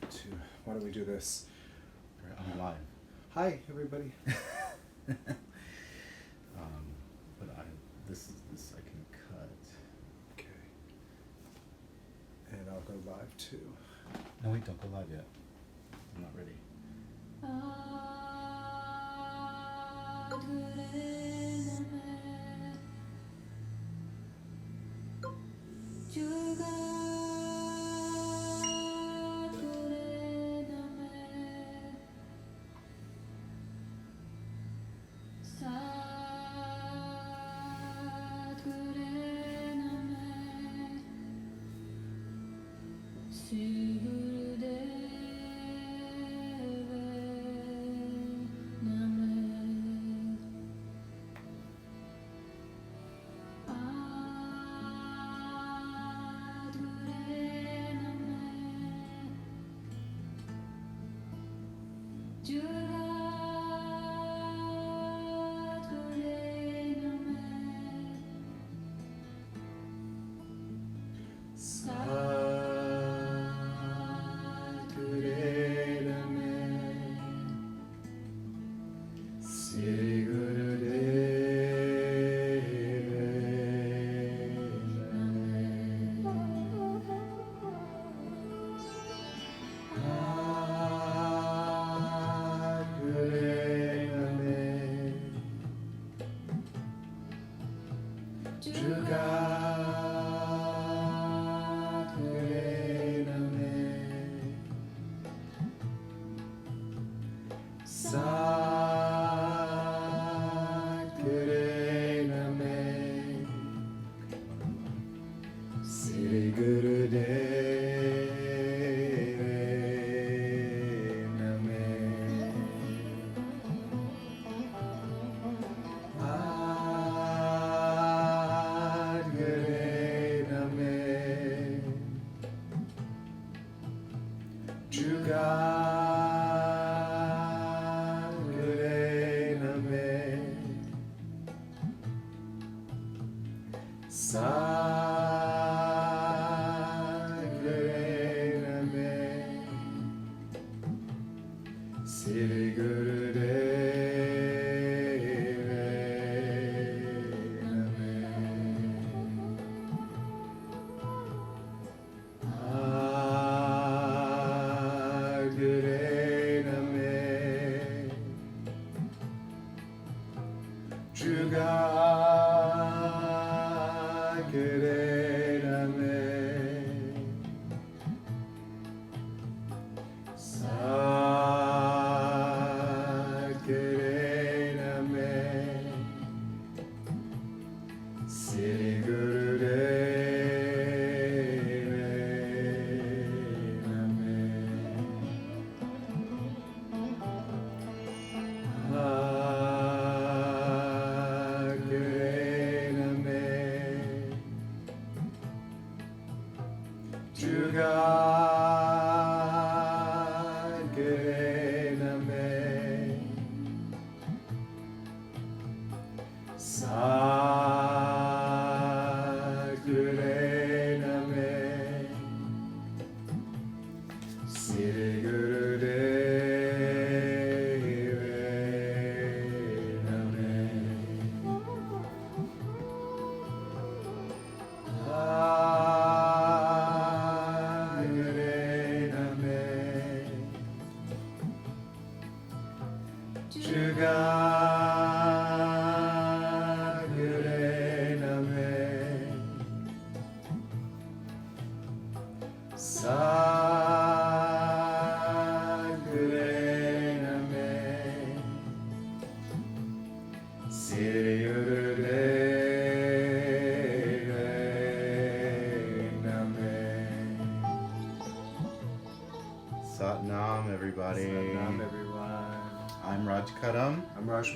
Why don't we do this? I'm live. Hi, everybody. But this I can cut. Okay. And I'll go live too. No, wait, don't go live yet. I'm not ready.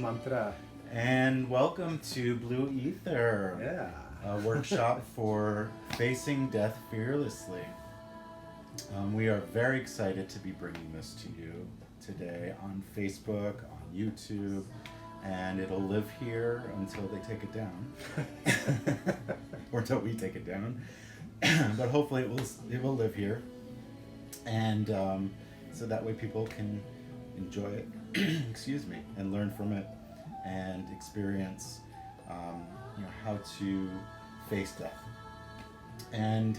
Mantra. And welcome to Blue Æther, a workshop for facing death fearlessly. We are very excited to be bringing this to you today on Facebook, on YouTube, and it'll live here until they take it down, or until we take it down. But hopefully it will live here. And so that way people can enjoy it, excuse me, and learn from it and experience how to face death. And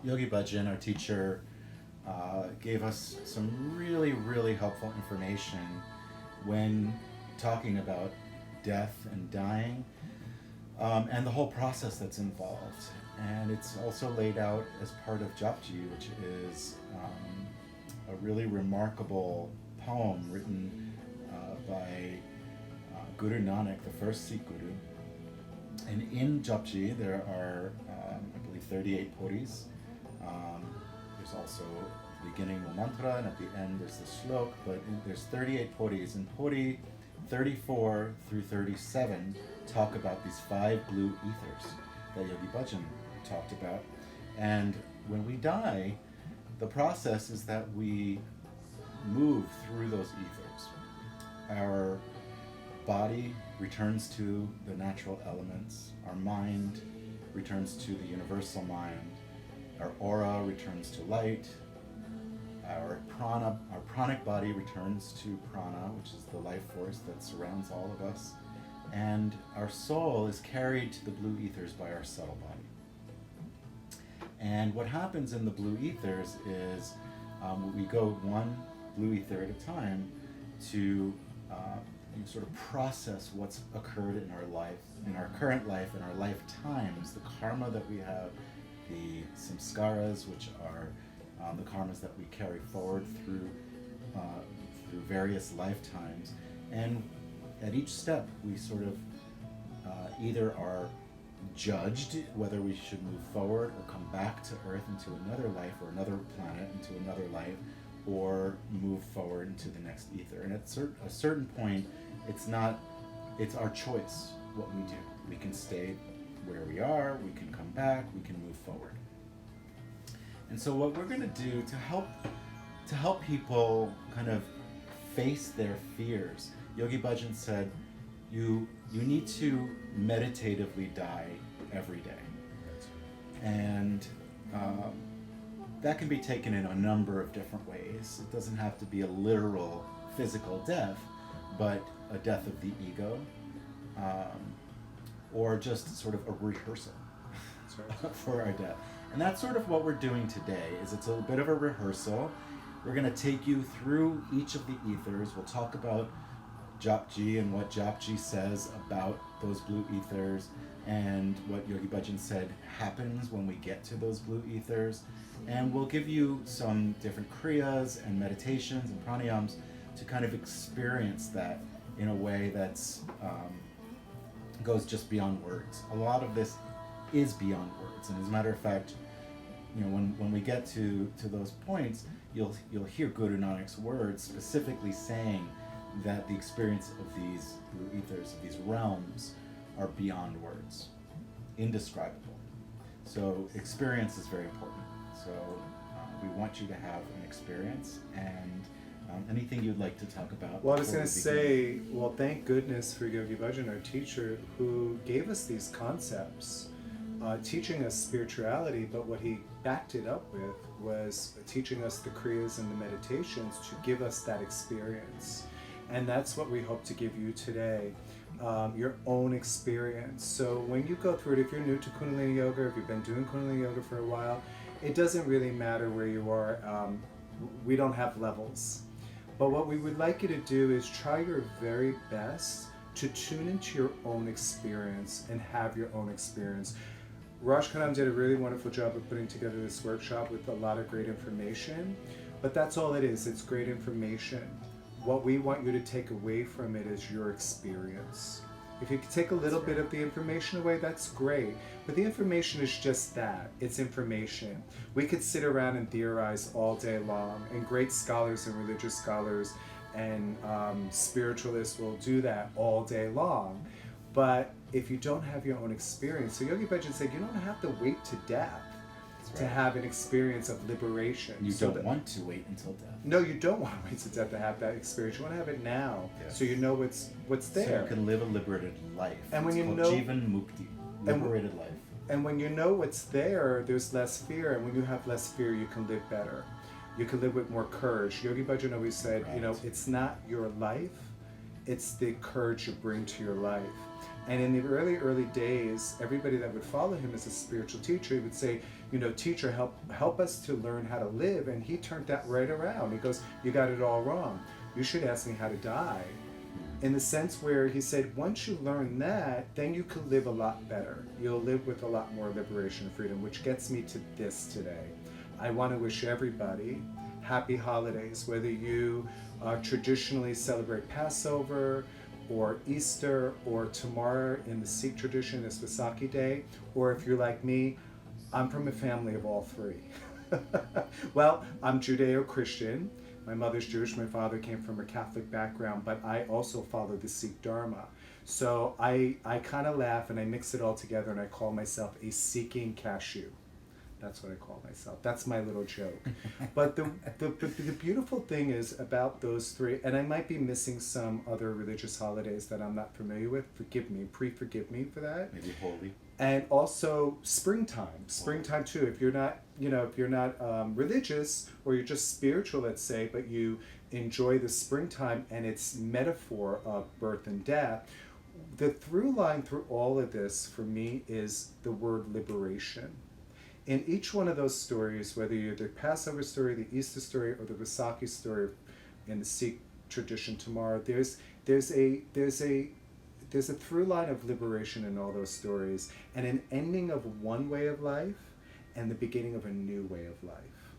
Yogi Bhajan, our teacher, gave us some really, really helpful information when talking about death and dying, and the whole process that's involved. And it's also laid out as part of Japji, which is a really remarkable poem written by Guru Nanak, the first Sikh Guru. And in Japji there are, I believe, 38 podis. There's also the beginning of mantra, and at the end there's the shlok, but there's 38 podis. And podi 34 through 37 talk about these 5 blue ethers that Yogi Bhajan talked about. And when we die, the process is that we move through those ethers. Our body returns to the natural elements. Our mind returns to the universal mind. Our aura returns to light. Our pranic body returns to prana, which is the life force that surrounds all of us. And our soul is carried to the blue ethers by our subtle body. And what happens in the blue ethers is we go one blue ether at a time to sort of process what's occurred in our life, in our current life, in our lifetimes, the karma that we have, the samskaras, which are the karmas that we carry forward through various lifetimes. And at each step, we sort of either are judged whether we should move forward or come back to Earth into another life, or another planet into another life, or move forward into the next ether. And at a certain point, it's our choice what we do. We can stay where we are, we can come back, we can move forward. And so what we're going to do to help people kind of face their fears, Yogi Bhajan said, you need to meditatively die every day. And that can be taken in a number of different ways. It doesn't have to be a literal physical death, but a death of the ego, or just sort of a rehearsal for our death. And that's sort of what we're doing today. It's a bit of a rehearsal. We're going to take you through each of the ethers. We'll talk about Japji and what Japji says about those blue ethers, and what Yogi Bhajan said happens when we get to those blue ethers. And we'll give you some different kriyas and meditations and pranayams to kind of experience that in a way that's goes just beyond words. A lot of this is beyond words, and as a matter of fact, when we get to those points, you'll hear Guru Nanak's words specifically saying that the experience of these blue ethers, of these realms, are beyond words, indescribable. So experience is very important. So we want you to have an experience, and anything you'd like to talk about? Well, I was going to say, thank goodness for Yogi Bhajan, our teacher, who gave us these concepts, teaching us spirituality, but what he backed it up with was teaching us the kriyas and the meditations to give us that experience. And that's what we hope to give you today, your own experience. So when you go through it, if you're new to Kundalini Yoga, if you've been doing Kundalini Yoga for a while, it doesn't really matter where you are. We don't have levels. But what we would like you to do is try your very best to tune into your own experience and have your own experience. Raj Khanam did a really wonderful job of putting together this workshop with a lot of great information, but that's all it is. It's great information. What we want you to take away from it is your experience. If you could take a little bit of the information away, that's great. But the information is just that. It's information. We could sit around and theorize all day long, and great scholars and religious scholars and spiritualists will do that all day long. But if you don't have your own experience, so Yogi Bhajan said, you don't have to wait to death to have an experience of liberation. You don't want to wait until death. No, you don't want to wait to death to have that experience. You want to have it now, so you know what's there. So you can live a liberated life. And when it's you called know Jivan Mukti, liberated life. And when you know what's there, there's less fear. And when you have less fear, you can live better. You can live with more courage. Yogi Bhajan always said, Right. you know, it's not your life, it's the courage you bring to your life. And in the early days, everybody that would follow him as a spiritual teacher, he would say, you know, teacher, help us to learn how to live. And he turned that right around. He goes, you got it all wrong. You should ask me how to die. In the sense where he said, once you learn that, then you can live a lot better. You'll live with a lot more liberation and freedom, which gets me to this today. I want to wish everybody happy holidays, whether you traditionally celebrate Passover or Easter, or tomorrow in the Sikh tradition is Vaisakhi Day, or if you're like me, I'm from a family of all three. Well, I'm Judeo-Christian. My mother's Jewish, my father came from a Catholic background, but I also follow the Sikh Dharma. So I kind of laugh and I mix it all together and I call myself a seeking cashew. That's what I call myself. That's my little joke. But the beautiful thing is about those three, and I might be missing some other religious holidays that I'm not familiar with. Forgive me, forgive me for that. Maybe holy. And also springtime too. If you're not, religious or you're just spiritual, let's say, but you enjoy the springtime and its metaphor of birth and death, the through line through all of this for me is the word liberation. In each one of those stories, whether you're the Passover story, the Easter story, or the Vaisakhi story in the Sikh tradition tomorrow, there's a through line of liberation in all those stories, and an ending of one way of life and the beginning of a new way of life.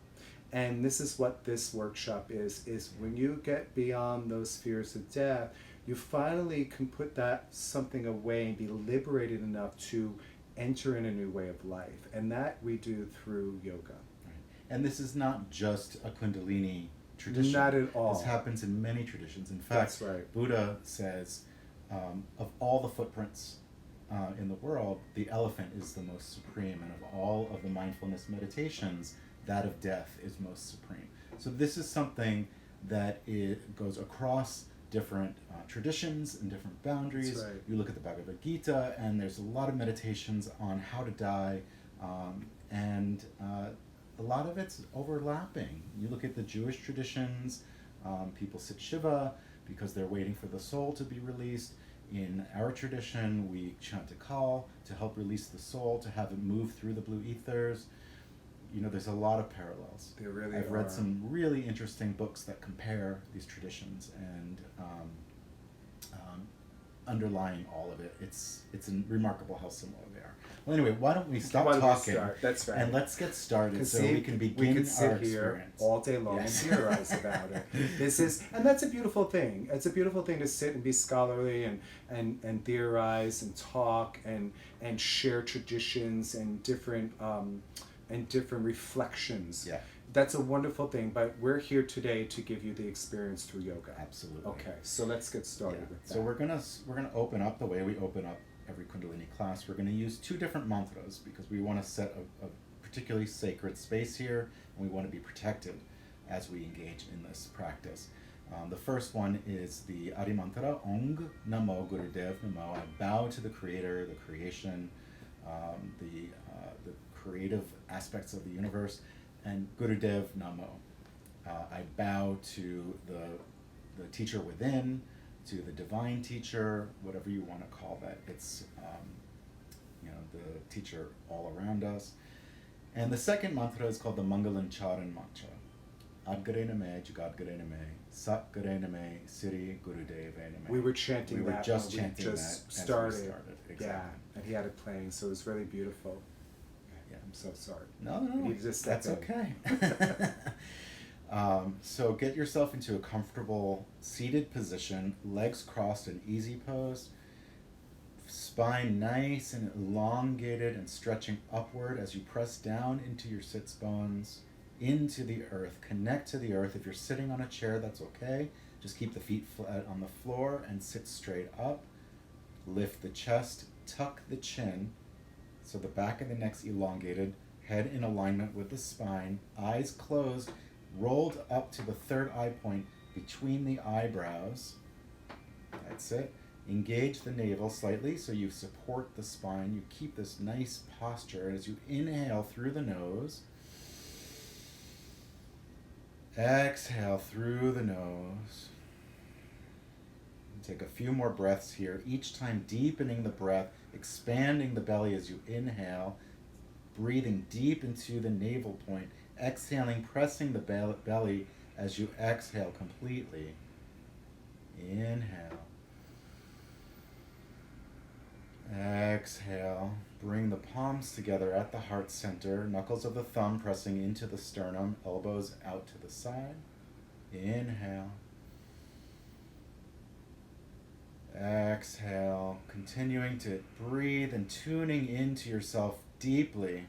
And this is what this workshop is when you get beyond those fears of death, you finally can put that something away and be liberated enough to enter in a new way of life. And that we do through yoga. Right. And this is not just a Kundalini tradition. Not at all. This happens in many traditions. In fact, that's right. Buddha says, of all the footprints in the world, the elephant is the most supreme, and of all of the mindfulness meditations, that of death is most supreme. So this is something that it goes across different traditions and different boundaries. That's right. You look at the Bhagavad Gita, and there's a lot of meditations on how to die, and a lot of it's overlapping. You look at the Jewish traditions, people sit Shiva because they're waiting for the soul to be released. In our tradition, we chant a call to help release the soul, to have it move through the blue ethers. You know, there's a lot of parallels. There really I've are. read some really interesting books that compare these traditions, and underlying all of it, it's remarkable how similar they are. Well, anyway, why don't we stop talking? That's right. And let's get started so we can begin we could sit our here experience all day long and theorize about it. And that's a beautiful thing. It's a beautiful thing to sit and be scholarly and theorize and talk and share traditions and different reflections. Yeah. That's a wonderful thing, but we're here today to give you the experience through yoga. Absolutely. Okay, so let's get started with that. So we're gonna open up the way we open up every Kundalini class. We're gonna use two different mantras because we want to set a particularly sacred space here, and we want to be protected as we engage in this practice. The first one is the Adi mantra, Ong Namo Gurudev Namo. I bow to the Creator, the creation, the creative aspects of the universe, and Gurudev Namo. I bow to the teacher within, to the divine teacher, whatever you want to call that. It's the teacher all around us. And the second mantra is called the Mangalancharan mantra. Adgare Name, Jagadgare Name, Sach Name, Siri Gurudev Name. We were chanting that. We were just when chanting we that started. as we started. Exactly. Yeah, and he had it playing, so it was really beautiful. Yeah, I'm so sorry. No, You just stepped that's in. okay. So get yourself into a comfortable seated position, legs crossed in easy pose, spine nice and elongated and stretching upward as you press down into your sits bones, into the earth. Connect to the earth. If you're sitting on a chair, that's okay. Just keep the feet flat on the floor and sit straight up. Lift the chest, tuck the chin, so the back of the neck's elongated, head in alignment with the spine, eyes closed, rolled up to the third eye point between the eyebrows. That's it. Engage the navel slightly so you support the spine. You keep this nice posture as you inhale through the nose. Exhale through the nose. Take a few more breaths here, each time deepening the breath, expanding the belly as you inhale, breathing deep into the navel point, exhaling, pressing the belly as you exhale completely. Inhale. Exhale. Bring the palms together at the heart center, knuckles of the thumb pressing into the sternum, elbows out to the side. Inhale. Exhale, continuing to breathe and tuning into yourself deeply,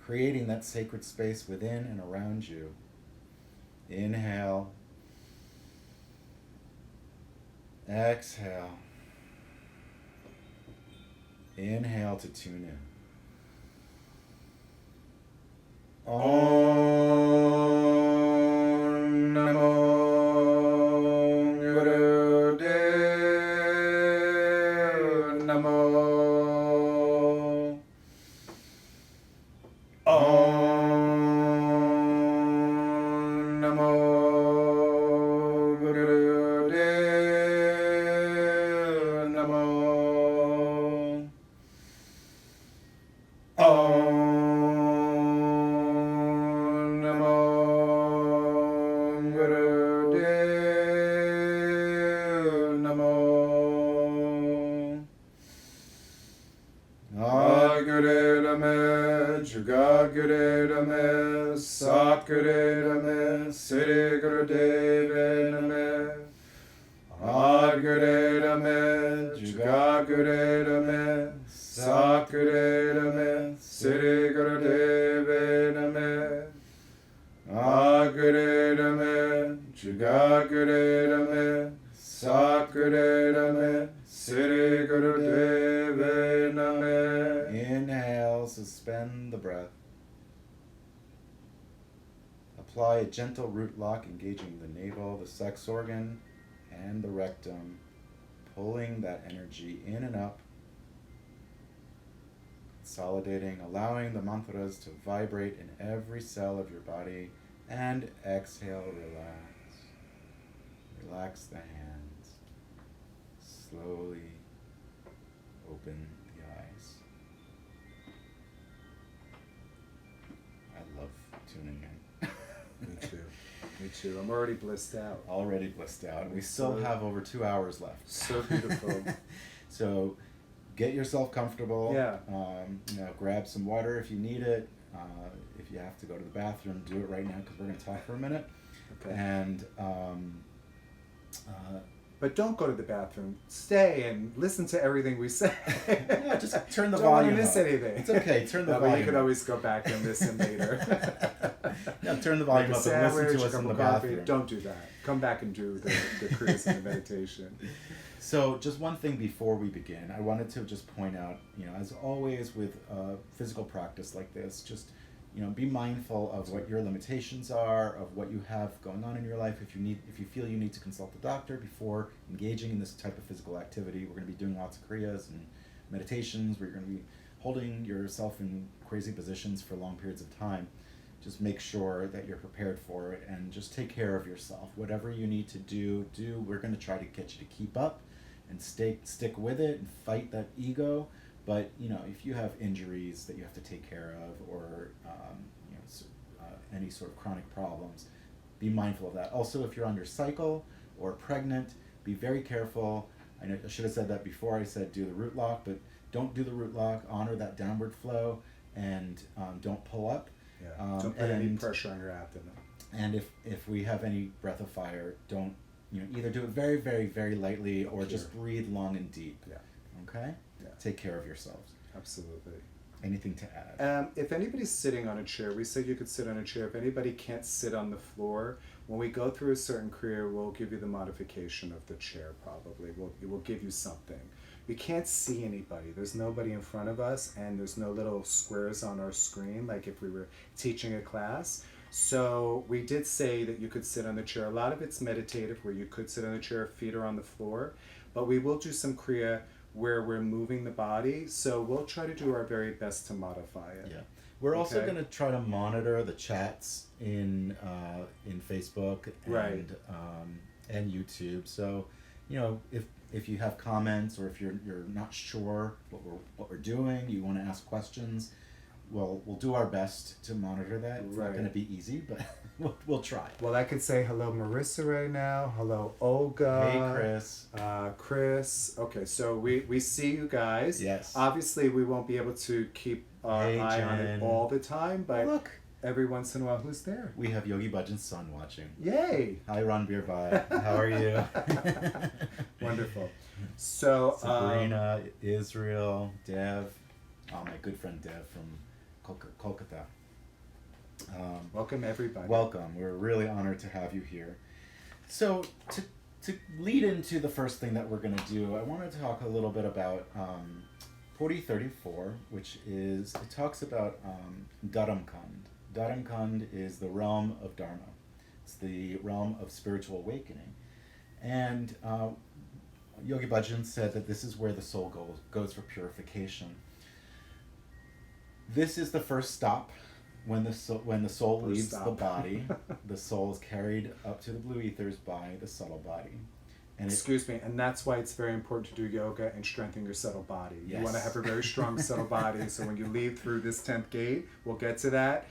creating that sacred space within and around you. Inhale. Exhale. Inhale to tune in. Om Namo Gurudev Namo. Om Namo Gurudev Namo. Sach Khand, Sri Gurudev Name, Ad Gurudev, Jugat Gurudev, Sach Khand, Sri Gurudev Name, Ad Gurudev, Jugat Gurudev, Sach Khand, Sri Gurudev Name. Inhale, suspend the breath. Apply a gentle root lock, engaging the navel, the sex organ, and the rectum, pulling that energy in and up, consolidating, allowing the mantras to vibrate in every cell of your body, and exhale, relax. Relax the hands. Slowly open the eyes. I love tuning in. Me too. Me too. I'm already blissed out. Already blissed out. We still have over 2 hours left. So beautiful. So get yourself comfortable. Yeah. Grab some water if you need it. If you have to go to the bathroom, do it right now because we're going to talk for a minute. Okay. And but don't go to the bathroom. Stay and listen to everything we say. Yeah, just turn the don't volume miss up. anything. It's okay. Turn the volume. You can always go back and listen later. Yeah, turn the volume up and listen to us in the bathroom. Don't do that. Come back and do the Kriyas and the meditation. So just one thing before we begin, I wanted to just point out, as always with physical practice like this, just be mindful of what your limitations are, of what you have going on in your life. If you feel you need to consult the doctor before engaging in this type of physical activity, we're going to be doing lots of kriyas and meditations where you're going to be holding yourself in crazy positions for long periods of time. Just make sure that you're prepared for it and just take care of yourself. Whatever you need to do. We're going to try to get you to keep up and stick with it and fight that ego. But if you have injuries that you have to take care of, or any sort of chronic problems, be mindful of that. Also, if you're on your cycle or pregnant, be very careful. I should have said that before I said do the root lock, but don't do the root lock. Honor that downward flow, and don't pull up. Yeah. Don't put any pressure on your abdomen. And if we have any breath of fire, don't either do it very, very, very lightly, or just breathe long and deep. Yeah. Okay. Yeah. Take care of yourselves. Absolutely. Anything to add? If anybody's sitting on a chair, we said you could sit on a chair. If anybody can't sit on the floor, when we go through a certain Kriya, we'll give you the modification of the chair probably. We'll give you something. We can't see anybody. There's nobody in front of us, and there's no little squares on our screen like if we were teaching a class. So we did say that you could sit on the chair. A lot of it's meditative, where you could sit on the chair, feet are on the floor. But we will do some Kriya where we're moving the body, so we'll try to do our very best to modify it. Yeah. We're also Okay. going to try to monitor the chats in Facebook Right. And YouTube. So, if you have comments or if you're not sure what we're doing, you want to ask questions, we'll do our best to monitor that. It's not Right. going to be easy, but we'll try. Well, I could say hello, Marissa, right now. Hello, Olga. Hey, Chris. Chris. Okay, so we see you guys. Yes. Obviously, we won't be able to keep our Hey, eye on it Jen. all the time, but Look, every once in a while, who's there? we have Yogi Bhajan's son watching. Yay! Hi, Ron Beerbye. How are you? Wonderful. So, Sabrina, Israel, Dev, my good friend Dev from Kolkata. welcome everybody. Welcome. We're really honored to have you here. So, to lead into the first thing that we're going to do, I want to talk a little bit about Puri 34, which it talks about Dharam Khand. Dharam Khand is the realm of Dharma. It's the realm of spiritual awakening. And Yogi Bhajan said that this is where the soul goes for purification. This is the first stop. When the soul First leaves stop. the body, the soul is carried up to the blue ethers by the subtle body. And Excuse me, and that's why it's very important to do yoga and strengthen your subtle body. You want to Yes. have a very strong subtle body, so when you leave through this 10th gate, we'll get to that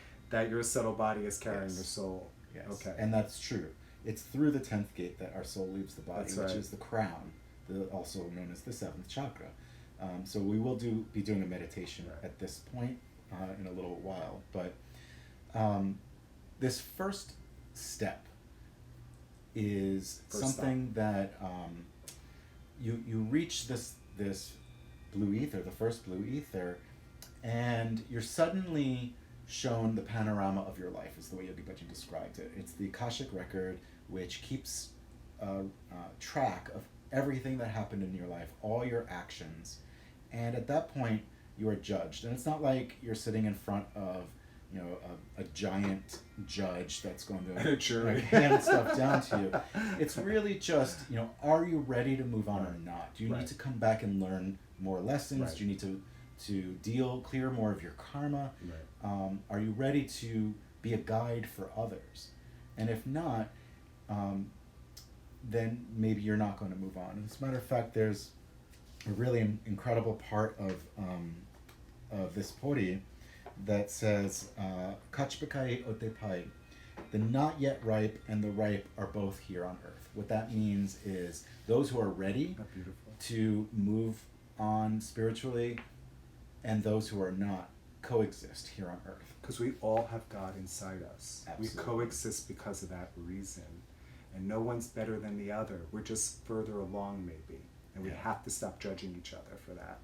your subtle body is carrying Yes. your soul. Yes. Okay. And that's true. It's through the 10th gate that our soul leaves the body, That's which right. is the crown, also known as the 7th chakra. So we will be doing a meditation Right. at this point in a little while. But this first step is something that you reach this blue ether, the first blue ether, and you're suddenly shown the panorama of your life, is the way Yogi Bhajan described it. It's the Akashic record, which keeps track of everything that happened in your life, all your actions, and at that point you are judged. And it's not like you're sitting in front of a giant judge that's going to Jury. hand stuff down to you. It's really just, are you ready to move on or not? Do you Right. need to come back and learn more lessons? Right. Do you need to clear more of your karma? Right. Are you ready to be a guide for others? And if not, then maybe you're not going to move on. As a matter of fact, there's a really incredible part of this pori that says, Kachpakai otepai, the not yet ripe and the ripe are both here on earth. What that means is those who are ready Oh, beautiful. to move on spiritually and those who are not coexist here on earth. Because we all have God inside us. Absolutely. We coexist because of that reason. And no one's better than the other. We're just further along, maybe. And we Yeah. have to stop judging each other for that.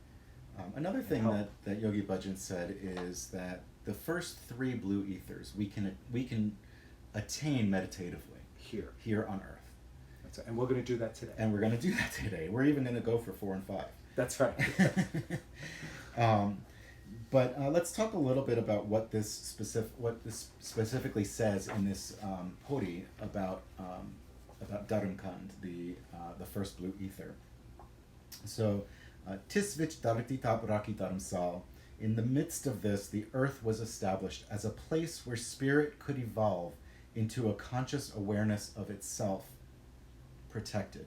Another thing help. that Yogi Bhajan said is that the first 3 blue ethers we can attain meditatively Here. on earth. That's right. And we're going to do that today. And we're going to do that today. We're even going to go for 4 and 5. That's right. But let's talk a little bit about what this specifically says in this pori about Dharam Khand, the first blue ether. So, Tisvich Dharti Tap Raki Dharam Sal. In the midst of this, the earth was established as a place where spirit could evolve into a conscious awareness of itself, protected.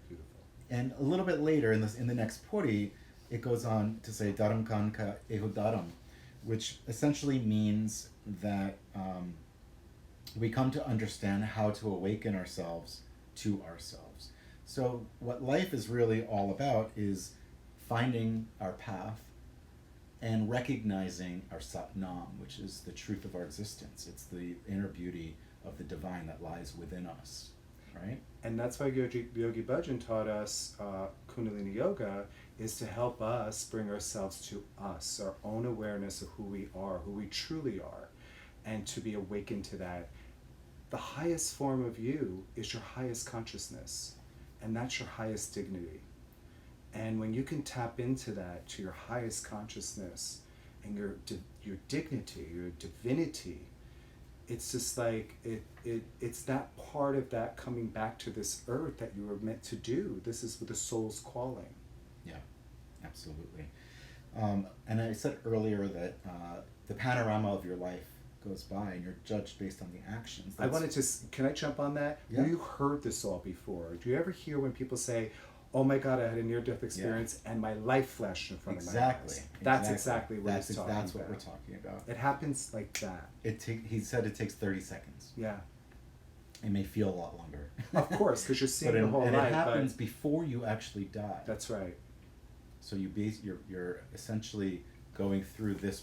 Beautiful. And a little bit later in the next pori, it goes on to say Dharam Khand ka eho dharam, which essentially means that we come to understand how to awaken ourselves to ourselves. So what life is really all about is finding our path and recognizing our Sat Nam, which is the truth of our existence. It's the inner beauty of the divine that lies within us, right? And that's why Yogi Bhajan taught us Kundalini Yoga is to help us bring ourselves to us, our own awareness of who we are, who we truly are, and to be awakened to that. The highest form of you is your highest consciousness, and that's your highest dignity. And when you can tap into that, to your highest consciousness and your dignity, your divinity, it's just like it's that part of that coming back to this earth that you were meant to do. This is the soul's calling. Yeah, absolutely. And I said earlier that the panorama of your life goes by and you're judged based on the actions. I wanted to, can I jump on that? Yeah. You heard this all before. Do you ever hear when people say, oh my God, I had a near-death experience and my life flashed in front of my eyes? That's exactly what he's talking about. That's what we're talking about. It happens like that. He said it takes 30 seconds. Yeah. It may feel a lot longer. Of course, because you're seeing the whole life. And it happens before you actually die. That's right. So you're essentially going through this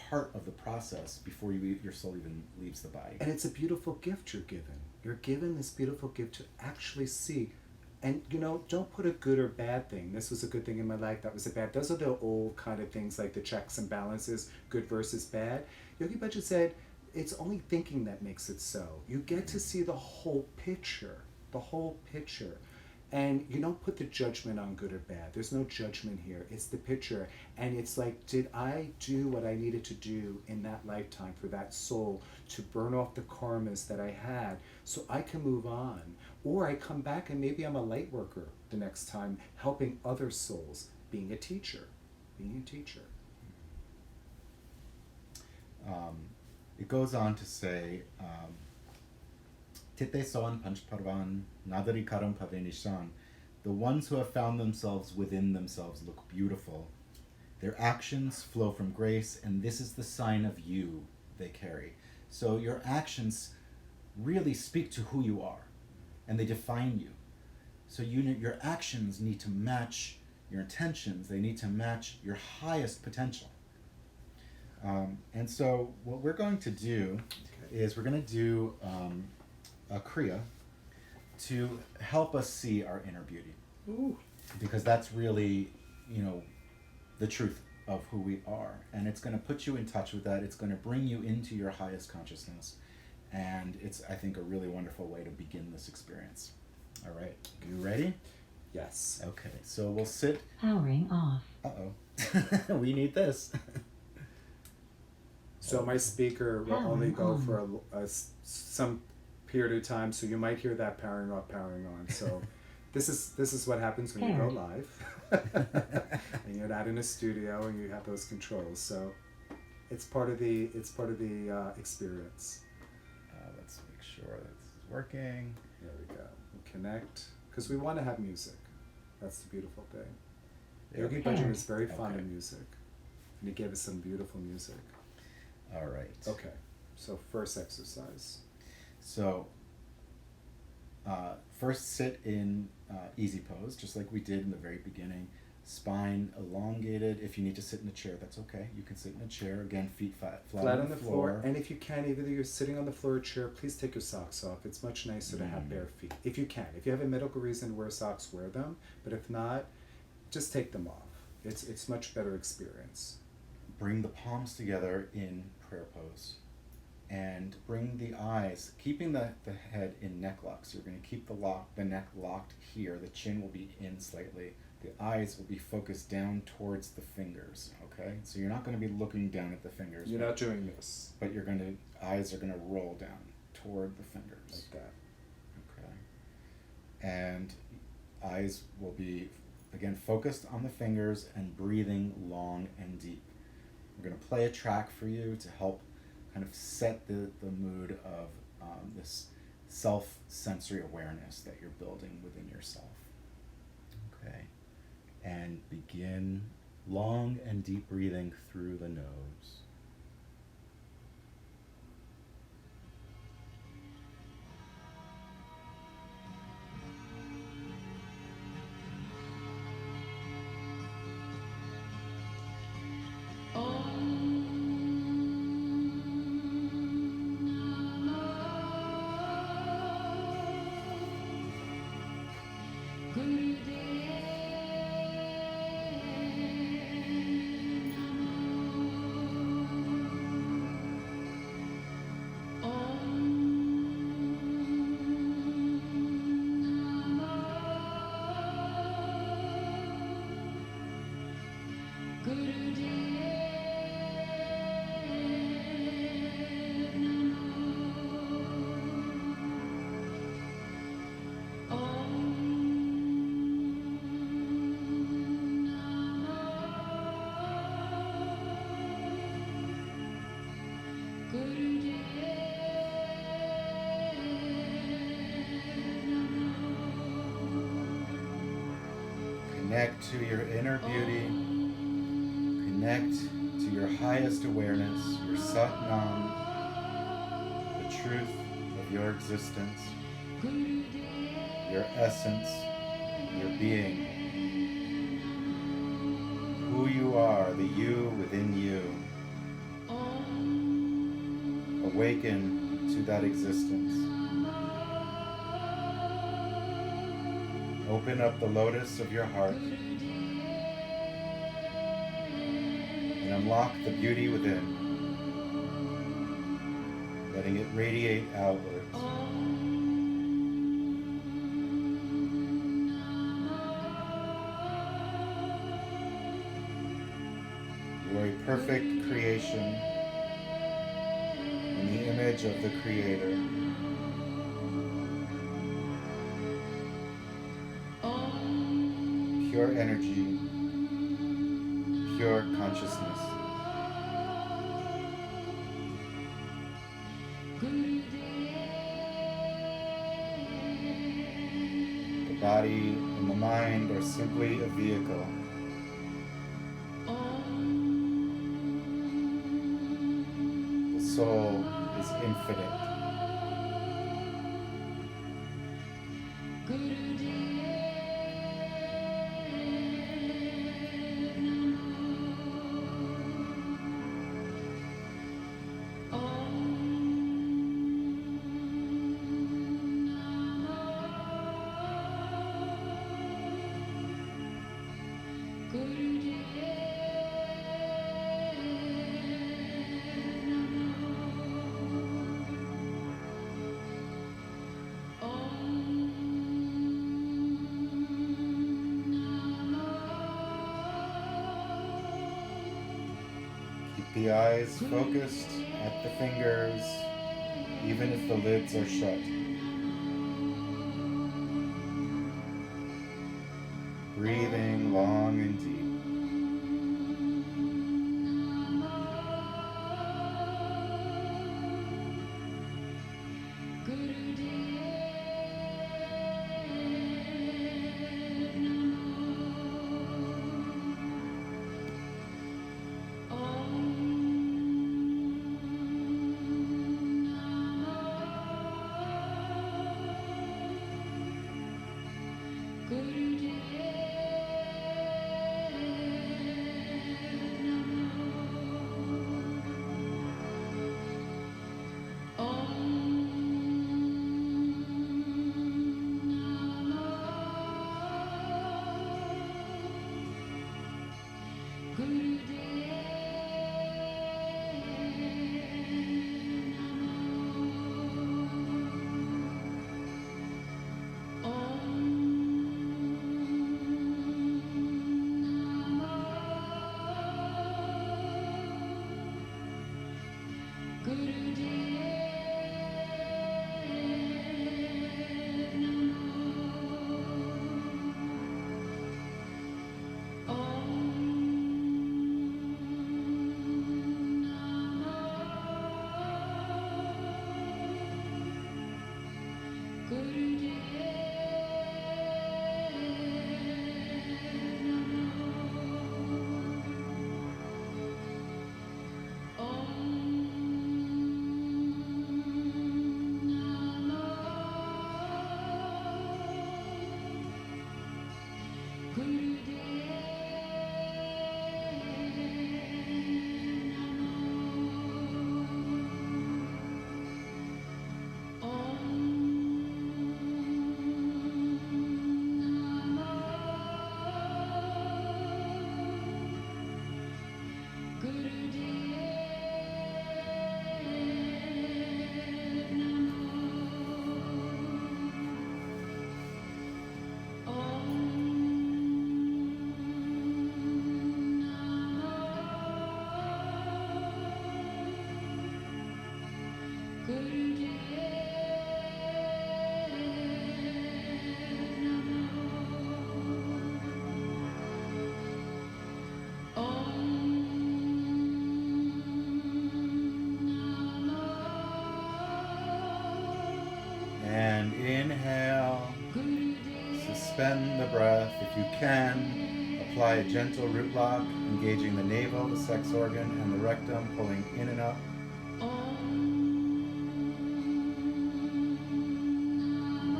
part of the process before your soul even leaves the body. And it's a beautiful gift you're given. You're given this beautiful gift to actually see. And, don't put a good or bad thing. This was a good thing in my life, that was a bad. Those are the old kind of things like the checks and balances, good versus bad. Yogi Bhajan said, it's only thinking that makes it so. You get to see the whole picture, And you don't put the judgment on good or bad. There's no judgment here. It's the picture. And it's like, did I do what I needed to do in that lifetime for that soul to burn off the karmas that I had so I can move on? Or I come back and maybe I'm a light worker the next time, helping other souls, being a teacher. It goes on to say, Tite Soan Panchparvan Nadari Karam Pavenishan. The ones who have found themselves within themselves look beautiful. Their actions flow from grace, and this is the sign of you they carry. So your actions really speak to who you are, and they define you. So your actions need to match your intentions. They need to match your highest potential. And so what we're going to do is we're going to do a Kriya to help us see our inner beauty. Ooh. Because that's really, the truth of who we are. And it's going to put you in touch with that. It's going to bring you into your highest consciousness. And it's, I think, a really wonderful way to begin this experience. All right. You ready? Yes. Okay. So we'll sit. Powering off. Uh-oh. We need this. So my speaker will only go for some period of time, so you might hear that powering on. So this is what happens when you go live, and you're not in a studio and you have those controls. So it's part of the experience. Let's make sure that's working. There we go. We connect because we want to have music. That's the beautiful thing. Yogi Bhajan is very fond of music, and he gave us some beautiful music. All right. Okay. So first exercise. So first sit in easy pose, just like we did in the very beginning. Spine elongated. If you need to sit in a chair, that's okay. You can sit in a chair. Again, feet flat on the floor. And if you can, either you're sitting on the floor or chair, please take your socks off. It's much nicer to have bare feet. If you can. If you have a medical reason to wear socks, wear them. But if not, just take them off. It's much better experience. Bring the palms together in prayer pose. And bring the eyes, keeping the head in neck lock. So you're going to keep the neck locked here. The chin will be in slightly. The eyes will be focused down towards the fingers, okay? So you're not going to be looking down at the fingers. You're not doing this. But eyes are going to roll down toward the fingers. Like that. Okay. And eyes will be, again, focused on the fingers and breathing long and deep. We're going to play a track for you to help kind of set the mood of this self-sensory awareness that you're building within yourself. Okay. And begin long and deep breathing through the nose. Connect to your inner beauty. Connect to your highest awareness, your Sat Nam, the truth of your existence, your essence, your being, who you are, the you within you. Awaken to that existence. Open up the lotus of your heart and unlock the beauty within, letting it radiate outwards. You are a perfect creation in the image of the Creator. Pure energy, pure consciousness. The body and the mind are simply a vehicle. The soul is infinite. The eyes focused at the fingers, even if the lids are shut. Breathing long and deep. And inhale. Suspend the breath. If you can, apply a gentle root lock, engaging the navel, the sex organ, and the rectum, pulling in and up.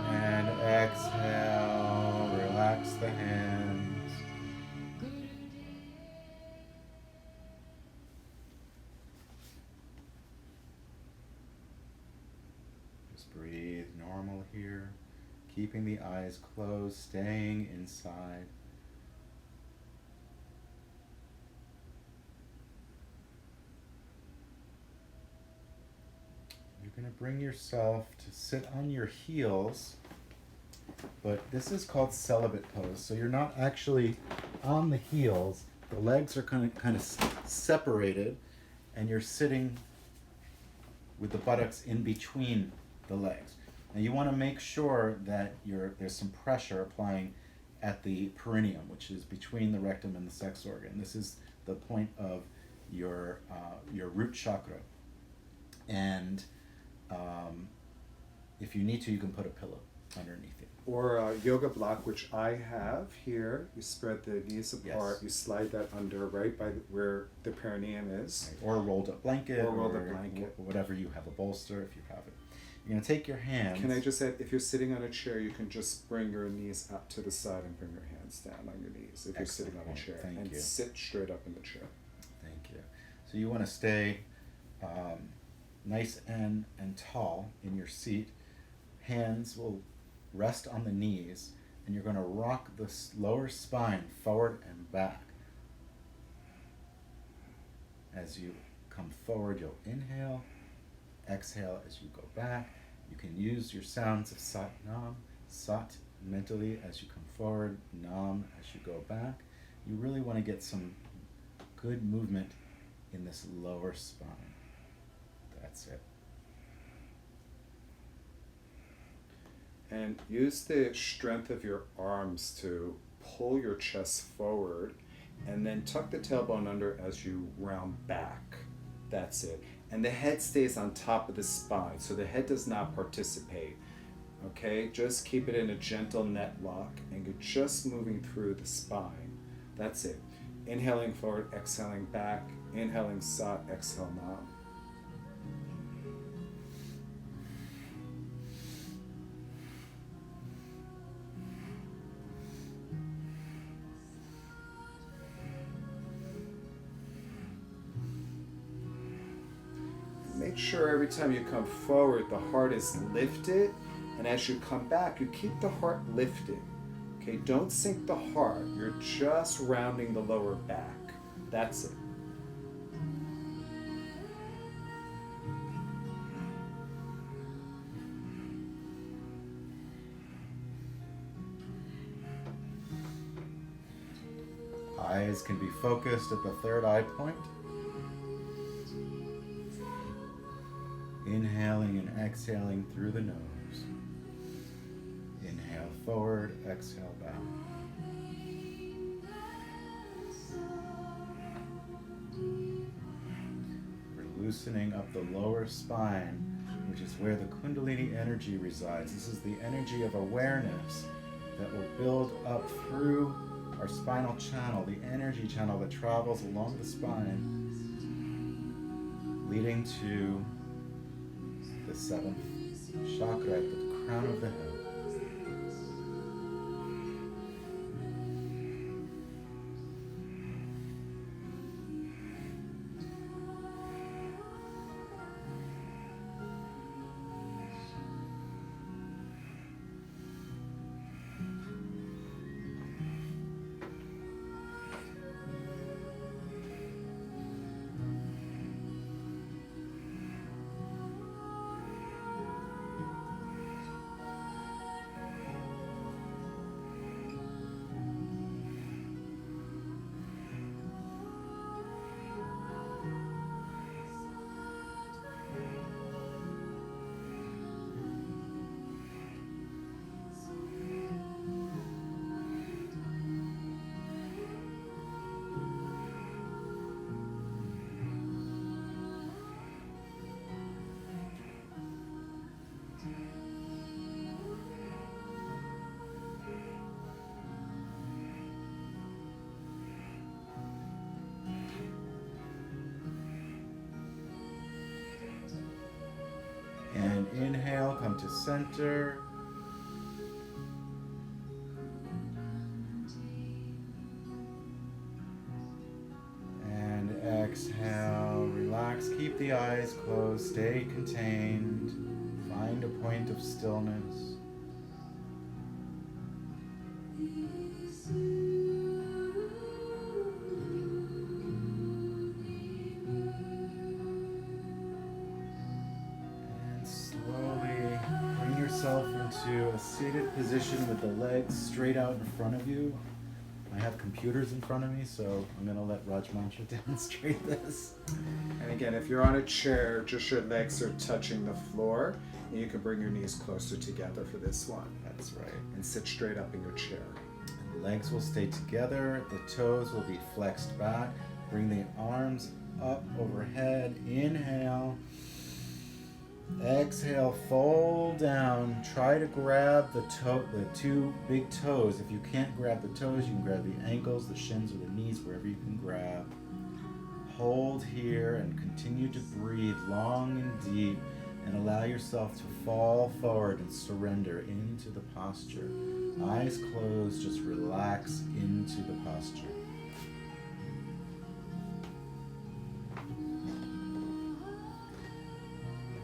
And exhale, relax the hands. Just breathe normal here, keeping the eyes closed, staying inside. You're going to bring yourself to sit on your heels, but this is called celibate pose. So you're not actually on the heels. The legs are kind of separated, and you're sitting with the buttocks in between the legs. Now you want to make sure that there's some pressure applying at the perineum, which is between the rectum and the sex organ. This is the point of your root chakra. And if you need to, you can put a pillow underneath it. Or a yoga block, which I have here. You spread the knees apart. Yes. You slide that under right by where the perineum is. Right. Or a rolled up blanket. Or rolled up blanket. Whatever you have, a bolster if you have it. You're going to take your hands. Can I just add, if you're sitting on a chair, you can just bring your knees up to the side and bring your hands down on your knees if you're sitting on a chair. Thank you. Sit straight up in the chair. Thank you. So you want to stay nice and tall in your seat. Hands will rest on the knees, and you're going to rock the lower spine forward and back. As you come forward, you'll inhale. Exhale as you go back. You can use your sounds of Sat Nam, Sat mentally as you come forward, Nam as you go back. You really want to get some good movement in this lower spine. That's it. And use the strength of your arms to pull your chest forward, and then tuck the tailbone under as you round back. That's it. And the head stays on top of the spine, so the head does not participate. Okay, just keep it in a gentle net lock, and you're just moving through the spine. That's it. Inhaling forward, exhaling back. Inhaling Sat, exhale Nam. Make sure every time you come forward, the heart is lifted, and as you come back, you keep the heart lifted. Okay, don't sink the heart. You're just rounding the lower back. That's it. Eyes can be focused at the third eye point. Inhaling and exhaling through the nose. Inhale forward, exhale back. We're loosening up the lower spine, which is where the Kundalini energy resides. This is the energy of awareness that will build up through our spinal channel, the energy channel that travels along the spine, leading to the seventh chakra at the crown of the head. And inhale, come to center. And exhale, relax, keep the eyes closed, stay contained. Find a point of stillness. And slowly bring yourself into a seated position with the legs straight out in front of you. I have computers in front of me, so I'm going to let Rajmantra demonstrate this. And again, if you're on a chair, just your legs are touching the floor. And you can bring your knees closer together for this one. That's right. And sit straight up in your chair. And the legs will stay together. The toes will be flexed back. Bring the arms up overhead. Inhale. Exhale, fold down. Try to grab the two big toes. If you can't grab the toes, you can grab the ankles, the shins, or the knees, wherever you can grab. Hold here and continue to breathe long and deep, and allow yourself to fall forward and surrender into the posture. Eyes closed, just relax into the posture.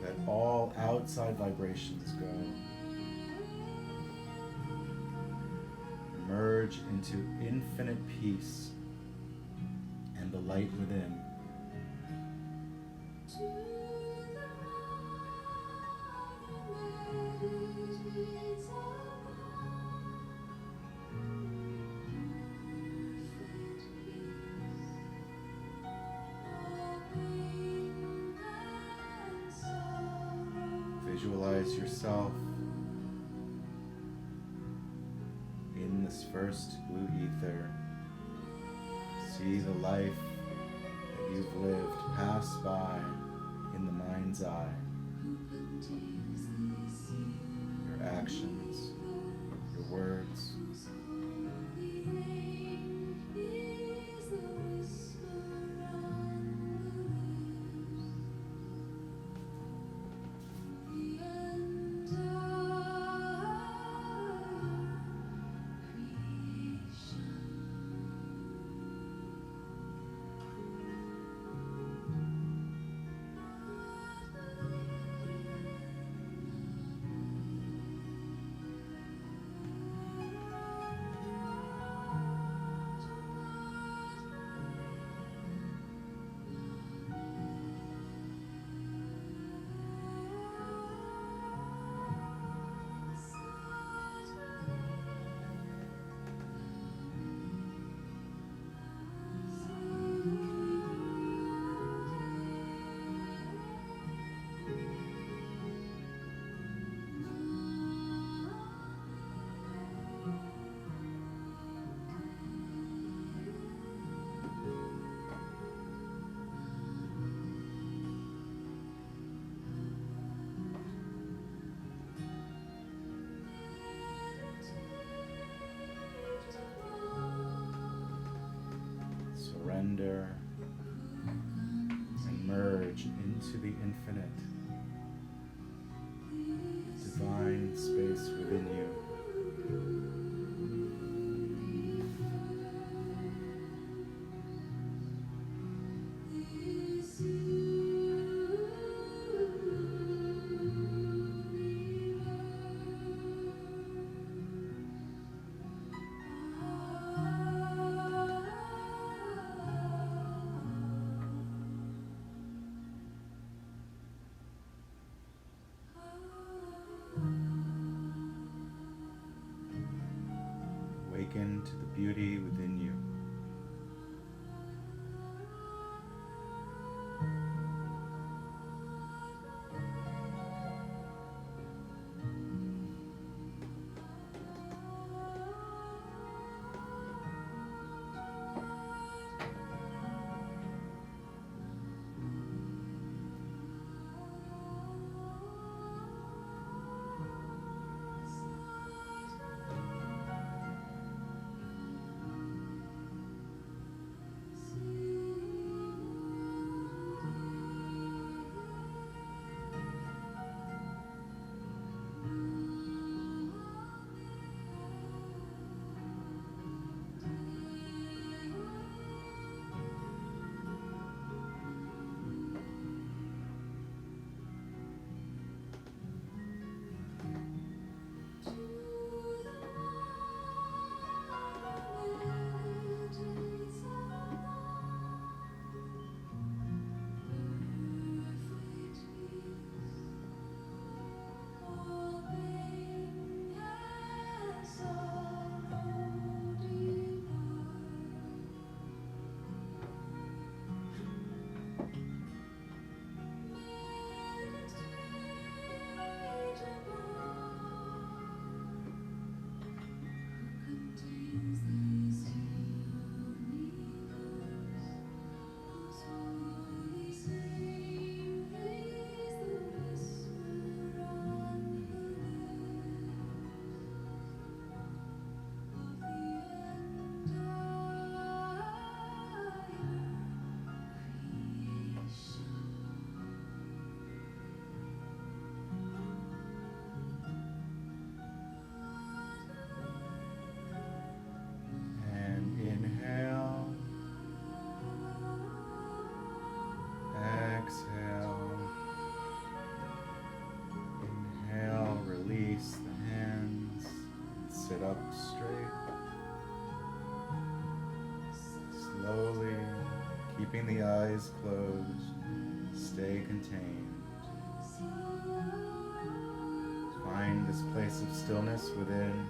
Let all outside vibrations go. Merge into infinite peace and the light within. Visualize yourself in this first blue ether. See the life that you've lived pass by in the mind's eye. Your actions, your words. Surrender and merge into the infinite divine space within you. Awaken to the beauty within you. sit up straight. Slowly, keeping the eyes closed, stay contained. Find this place of stillness within.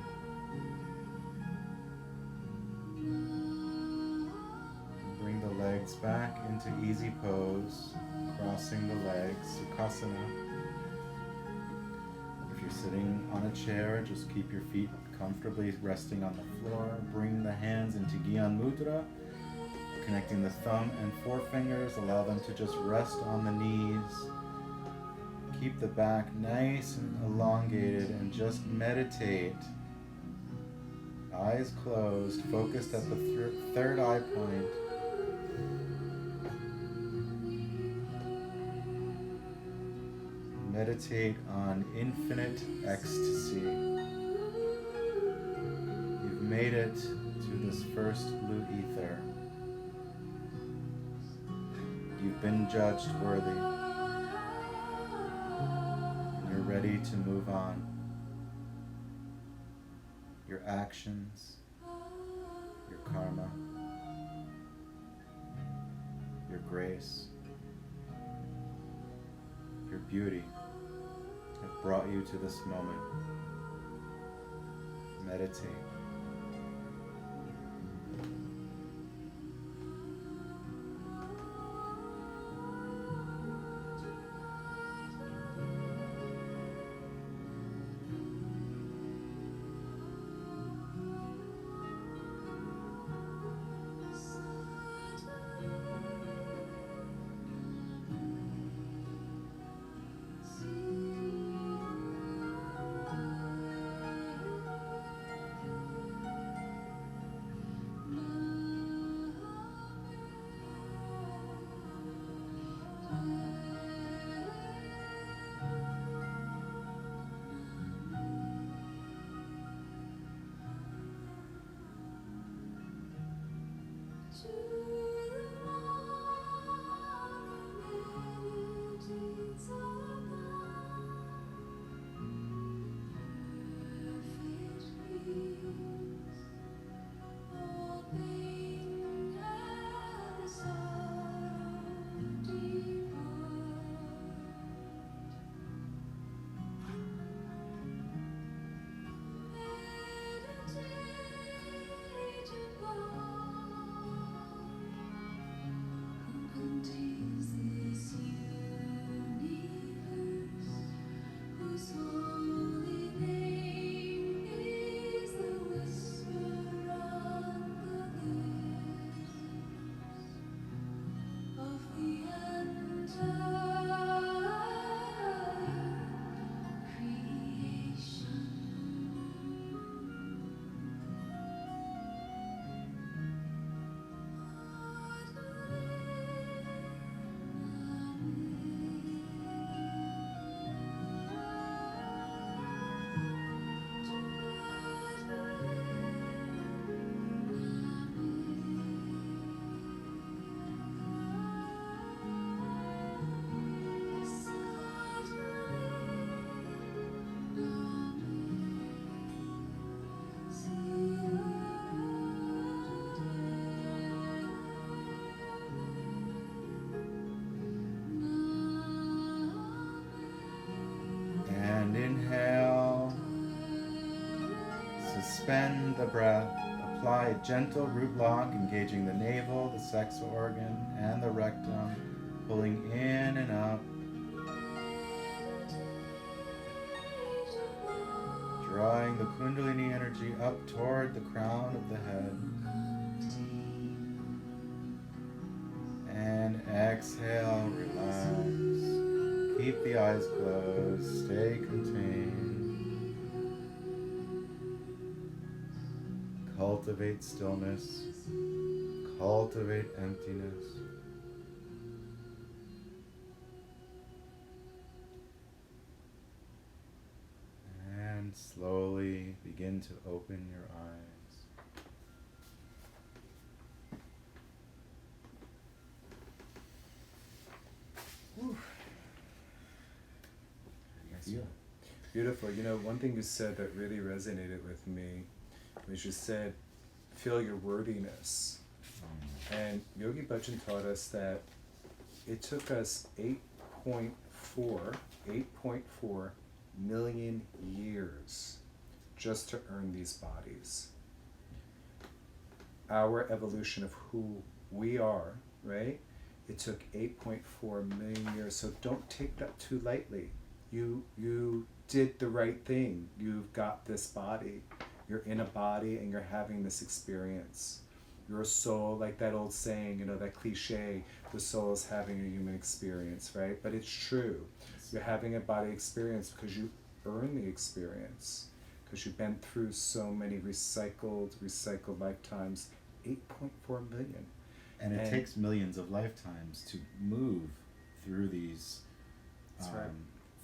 Bring the legs back into easy pose, crossing the legs, Sukhasana. If you're sitting on a chair, just keep your feet comfortably resting on the floor. Bring the hands into Gyan Mudra, connecting the thumb and forefingers. Allow them to just rest on the knees. Keep the back nice and elongated and just meditate. Eyes closed, focused at the third eye point. Meditate on infinite ecstasy. You've made it to this first blue ether. You've been judged worthy. You're ready to move on. Your actions, your karma, your grace, your beauty have brought you to this moment. Meditate. Inhale, suspend the breath, apply a gentle root lock, engaging the navel, the sex organ, and the rectum, pulling in and up, drawing the Kundalini energy up toward the crown of the head, and exhale, relax. Keep the eyes closed, stay contained. Cultivate stillness, cultivate emptiness. And slowly begin to open your eyes. Whew. Yes. Feel. Beautiful. You know, one thing you said that really resonated with me was you said, feel your worthiness. And Yogi Bhajan taught us that it took us 8.4 million years just to earn these bodies. Our evolution of who we are, right? It took 8.4 million years. So don't take that too lightly. You did the right thing. You've got this body. You're in a body and you're having this experience. Your soul, like that old saying, you know, that cliche, the soul is having a human experience, right? But it's true. You're having a body experience because you earn the experience. Because you've been through so many recycled lifetimes, 8.4 million. And it takes millions of lifetimes to move through these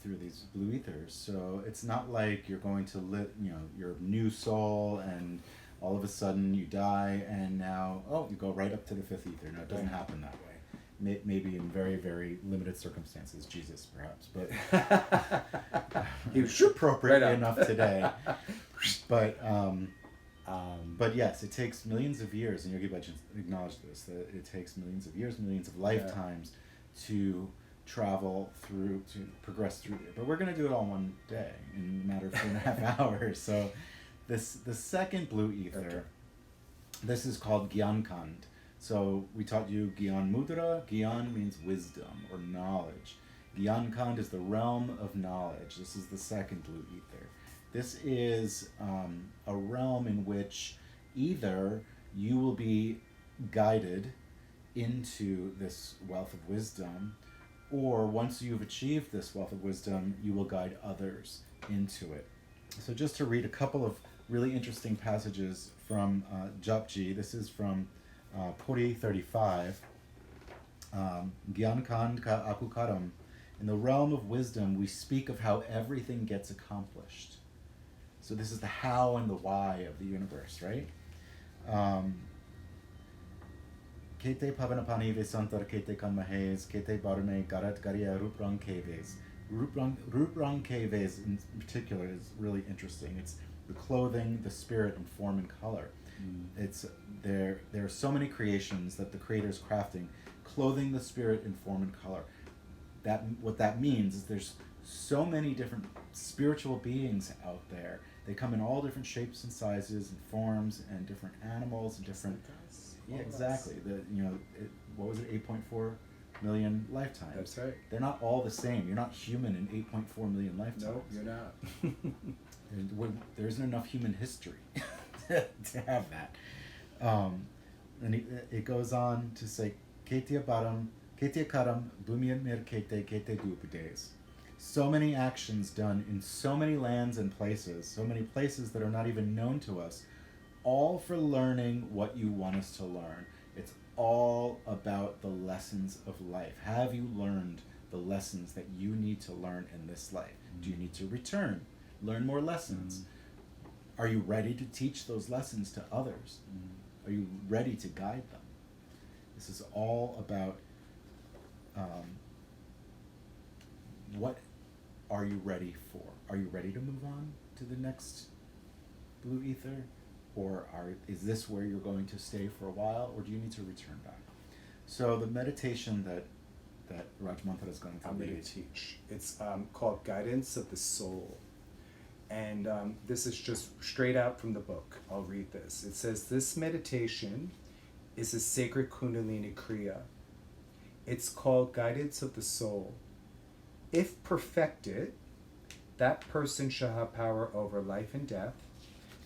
through these blue ethers. So it's not like you're going to live, you know, your new soul and all of a sudden you die and now, you go right up to the fifth ether. No, it doesn't happen that way. Maybe in very, very limited circumstances, Jesus perhaps, but he was appropriate enough today. But yes, it takes millions of years, and Yogi Bhajan acknowledged this, that it takes millions of years, millions of lifetimes to travel through, to progress through it. But we're going to do it all in one day, in a matter of 2.5 hours. So the second blue ether, this is called Gyan Khand. So we taught you Giaan Mudra. Giaan means wisdom or knowledge. Gyan Khand is the realm of knowledge. This is the second blue ether. This is a realm in which either you will be guided into this wealth of wisdom, or once you've achieved this wealth of wisdom, you will guide others into it. So just to read a couple of really interesting passages from Japji. This is from Puri 35. Gyan Khand ka aku karam. In the realm of wisdom, we speak of how everything gets accomplished. So this is the how and the why of the universe, right? Kete pavanapani vesantar kete kanmahes, kete barme garat garia ruprang keves. Ruprang keves in particular is really interesting. It's the clothing, the spirit, and form and color. It's there are so many creations that the creator is crafting, clothing the spirit in form and color. What that means is there's so many different spiritual beings out there. They come in all different shapes and sizes and forms, and different animals and different. Yeah, exactly. What was it? 8.4 million lifetimes. That's right. They're not all the same. You're not human in 8.4 million lifetimes. No, you're not. There isn't enough human history to have that. And it goes on to say, Ketia Baram, Ketia Karam, Bhumya Mir Kete Kete Dupudes. So many actions done in so many lands and places, so many places that are not even known to us, all for learning what you want us to learn. It's all about the lessons of life. Have you learned the lessons that you need to learn in this life? Do you need to return? Learn more lessons? Are you ready to teach those lessons to others? Are you ready to guide them? This is all about what are you ready for? Are you ready to move on to the next blue ether? Or is this where you're going to stay for a while, or do you need to return back? So the meditation that Raj Mantra is going to I'm going to teach. It's called Guidance of the Soul. And this is just straight out from the book. I'll read this. It says, this meditation is a sacred Kundalini Kriya. It's called Guidance of the Soul. If perfected, that person shall have power over life and death,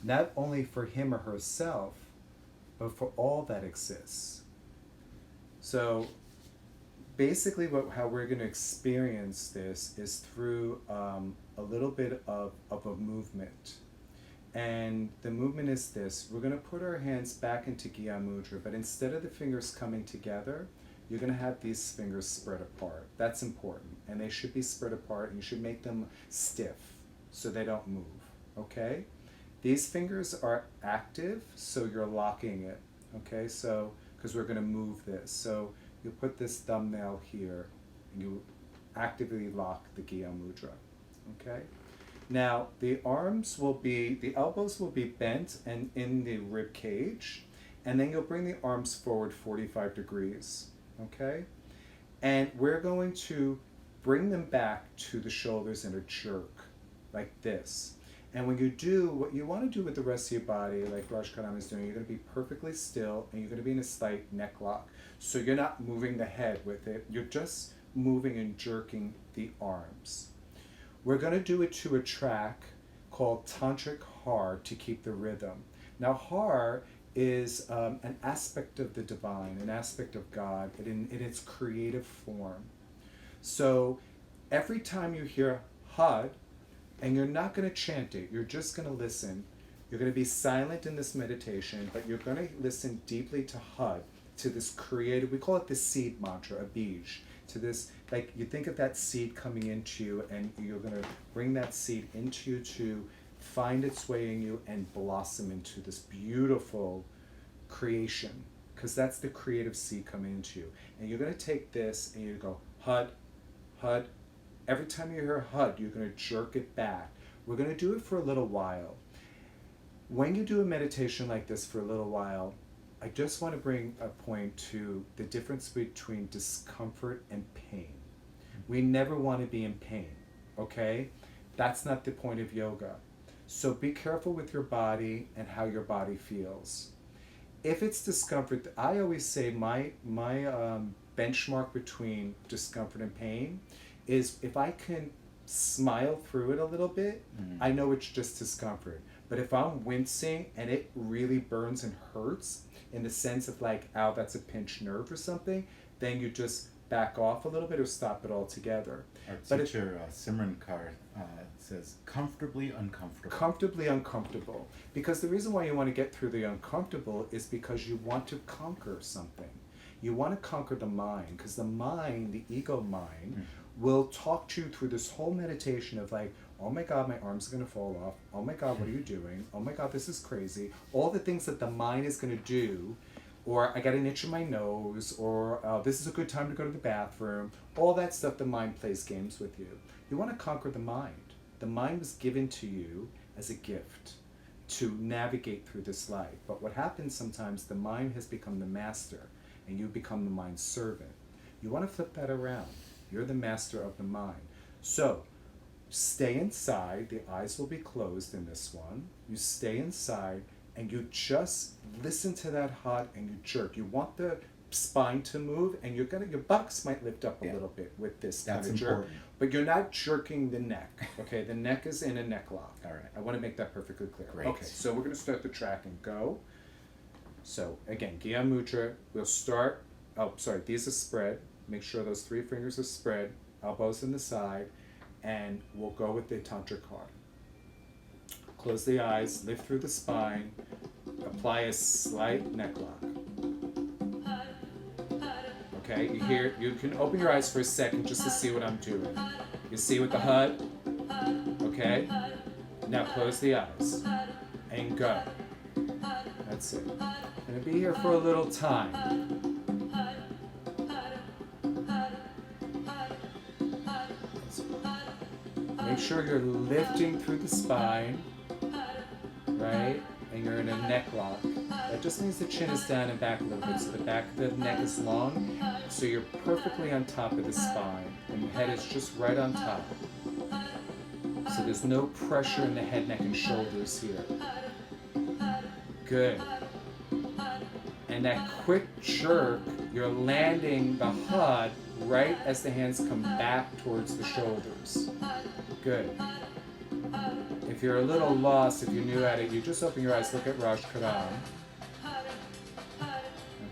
not only for him or herself, but for all that exists. So basically how we're going to experience this is through a little bit of a movement. And the movement is this. We're going to put our hands back into Gyan Mudra, but instead of the fingers coming together, you're going to have these fingers spread apart. That's important. And they should be spread apart, and you should make them stiff so they don't move. Okay? These fingers are active, so you're locking it. Okay? So, because we're going to move this. So you put this thumbnail here, and you actively lock the Gyan Mudra. Okay? Now, the elbows will be bent and in the rib cage, and then you'll bring the arms forward 45 degrees, okay? And we're going to bring them back to the shoulders in a jerk, like this. And when you do, what you want to do with the rest of your body, like Raj Karam is doing, you're going to be perfectly still, and you're going to be in a slight neck lock. So you're not moving the head with it, you're just moving and jerking the arms. We're going to do it to a track called Tantric Har to keep the rhythm. Now, Har is an aspect of the divine, an aspect of God in its creative form. So every time you hear Had, and you're not going to chant it, you're just going to listen. You're going to be silent in this meditation, but you're going to listen deeply to Had, to this creative, we call it the seed mantra, a bij, to this, like you think of that seed coming into you, and you're going to bring that seed into you to find its way in you and blossom into this beautiful creation, because that's the creative seed coming into you. And you're going to take this and you go Had, Had. Every time you hear Had, you're going to jerk it back. We're going to do it for a little while. When you do a meditation like this for a little while, I just want to bring a point to the difference between discomfort and pain. We never want to be in pain, okay? That's not the point of yoga. So be careful with your body and how your body feels. If it's discomfort, I always say my benchmark between discomfort and pain is if I can smile through it a little bit, I know it's just discomfort. But if I'm wincing and it really burns and hurts, in the sense of like, ow, that's a pinched nerve or something, then you just back off a little bit or stop it altogether. Our teacher, Simran says, comfortably uncomfortable. Comfortably uncomfortable. Because the reason why you want to get through the uncomfortable is because you want to conquer something. You want to conquer the mind, because the mind, the ego mind, will talk to you through this whole meditation of like, oh my God, my arms are going to fall off. Oh my God, what are you doing? Oh my God, this is crazy. All the things that the mind is going to do, or I got an itch in my nose, or this is a good time to go to the bathroom. All that stuff, the mind plays games with you. You want to conquer the mind. The mind was given to you as a gift to navigate through this life. But what happens sometimes, the mind has become the master, and you become the mind's servant. You want to flip that around. You're the master of the mind. So, stay inside, the eyes will be closed in this one. You stay inside and you just listen to that Had and you jerk. You want the spine to move, and your buttocks might lift up a little bit with this kind of jerk. But you're not jerking the neck. Okay, the neck is in a neck lock. All right. I want to make that perfectly clear. Great. Okay, so we're going to start the track and go. So again, Gyan Mudra, we'll start, these are spread. Make sure those 3 fingers are spread, elbows in the side, and we'll go with the Tantric Har. Close the eyes, lift through the spine, apply a slight neck lock. Okay, you can open your eyes for a second just to see what I'm doing. You see with the Had? Okay? Now close the eyes and go. That's it. I'm going to be here for a little time. Make sure you're lifting through the spine, right? And you're in a neck lock. That just means the chin is down and back a little bit, so the back of the neck is long, so you're perfectly on top of the spine, and the head is just right on top. So there's no pressure in the head, neck, and shoulders here. Good. And that quick jerk, you're landing the Had right as the hands come back towards the shoulders. Good. If you're a little lost, if you're new at it, you just open your eyes, look at Raj Karam.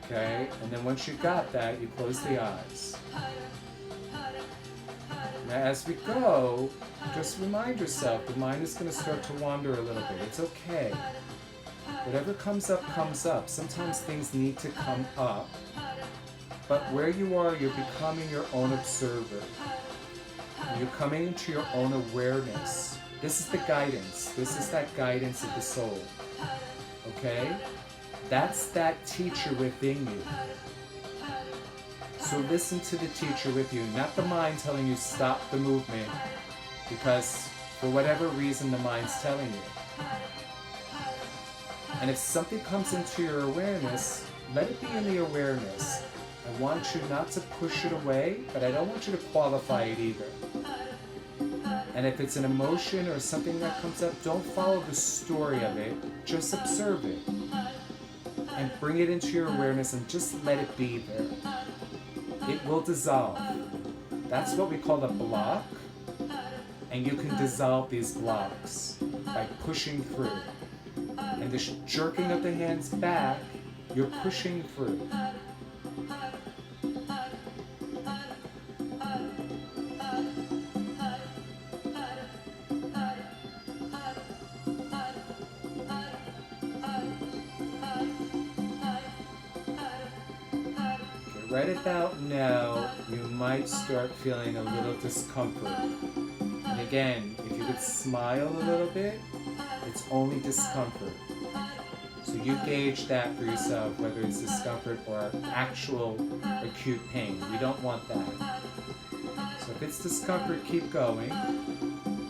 Okay, and then once you got that, you close the eyes. Now as we go, just remind yourself, the mind is going to start to wander a little bit. It's okay. Whatever comes up, comes up. Sometimes things need to come up. But where you are, you're becoming your own observer. You're coming into your own awareness. This is the guidance. This is that guidance of the soul. Okay? That's that teacher within you. So listen to the teacher with you, not the mind telling you stop the movement. Because for whatever reason the mind's telling you. And if something comes into your awareness, let it be in the awareness. I want you not to push it away, but I don't want you to qualify it either. And if it's an emotion or something that comes up, don't follow the story of it, just observe it. And bring it into your awareness and just let it be there. It will dissolve. That's what we call a block. And you can dissolve these blocks by pushing through. And this jerking of the hands back, you're pushing through. Right about now, you might start feeling a little discomfort. And again, if you could smile a little bit, it's only discomfort. So you gauge that for yourself, whether it's discomfort or actual acute pain. We don't want that. So if it's discomfort, keep going.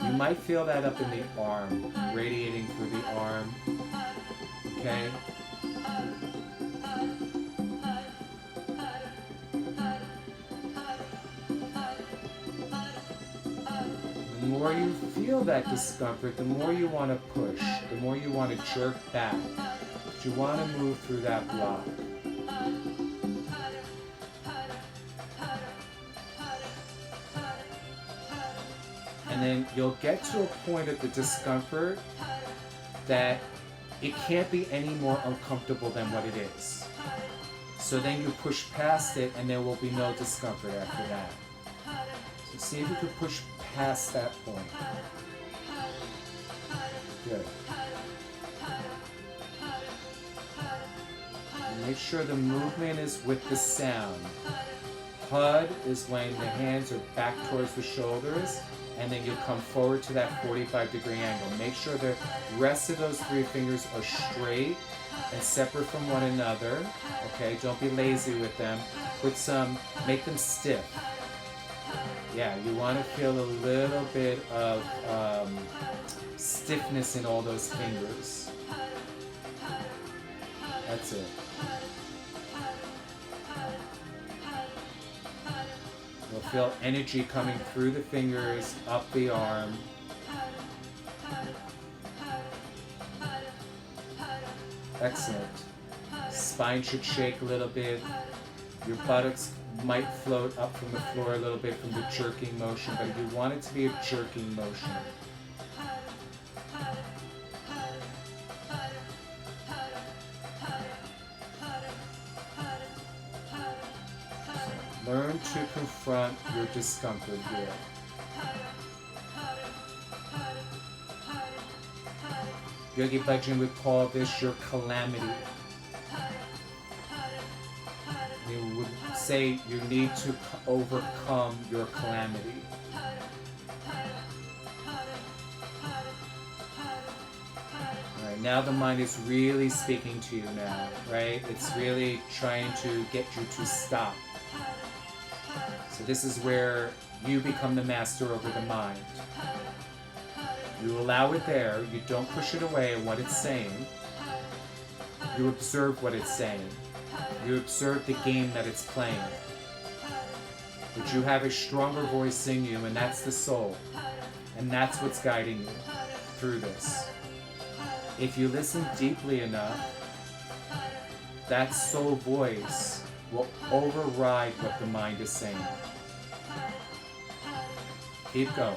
You might feel that up in the arm, radiating through the arm. Okay? The more you feel that discomfort, the more you want to push, the more you want to jerk back. But you want to move through that block. And then you'll get to a point of the discomfort that it can't be any more uncomfortable than what it is. So then you push past it and there will be no discomfort after that. So see if you can push past that point. Good. And make sure the movement is with the sound. Hud is when the hands are back towards the shoulders, and then you come forward to that 45-degree angle. Make sure the rest of those three fingers are straight and separate from one another. Okay, don't be lazy with them. Make them stiff. Yeah, you want to feel a little bit of stiffness in all those fingers. That's it. You'll feel energy coming through the fingers, up the arm. Excellent. Spine should shake a little bit. Your buttocks might float up from the floor a little bit from the jerking motion, but you want it to be a jerking motion. Learn to confront your discomfort here. Yogi Bhajan would call this your calamity. He would say you need to overcome your calamity. Alright, now the mind is really speaking to you now, right? It's really trying to get you to stop. So this is where you become the master over the mind. You allow it there, you don't push it away and what it's saying. You observe what it's saying. You observe the game that it's playing. But you have a stronger voice in you, and that's the soul. And that's what's guiding you through this. If you listen deeply enough, that soul voice will override what the mind is saying. Keep going.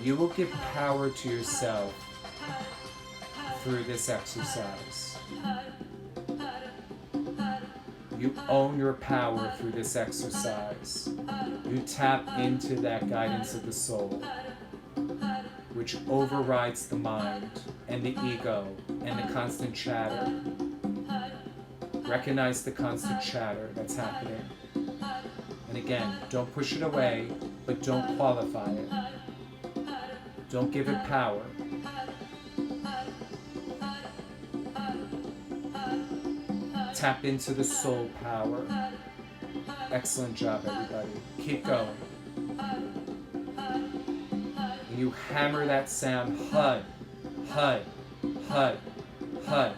You will give power to yourself through this exercise. You own your power through this exercise. You tap into that guidance of the soul, which overrides the mind and the ego and the constant chatter. Recognize the constant chatter that's happening. And again, don't push it away, but don't qualify it. Don't give it power. Tap into the soul power. Excellent job, everybody. Keep going. And you hammer that sound, hud, hud, hud, hud,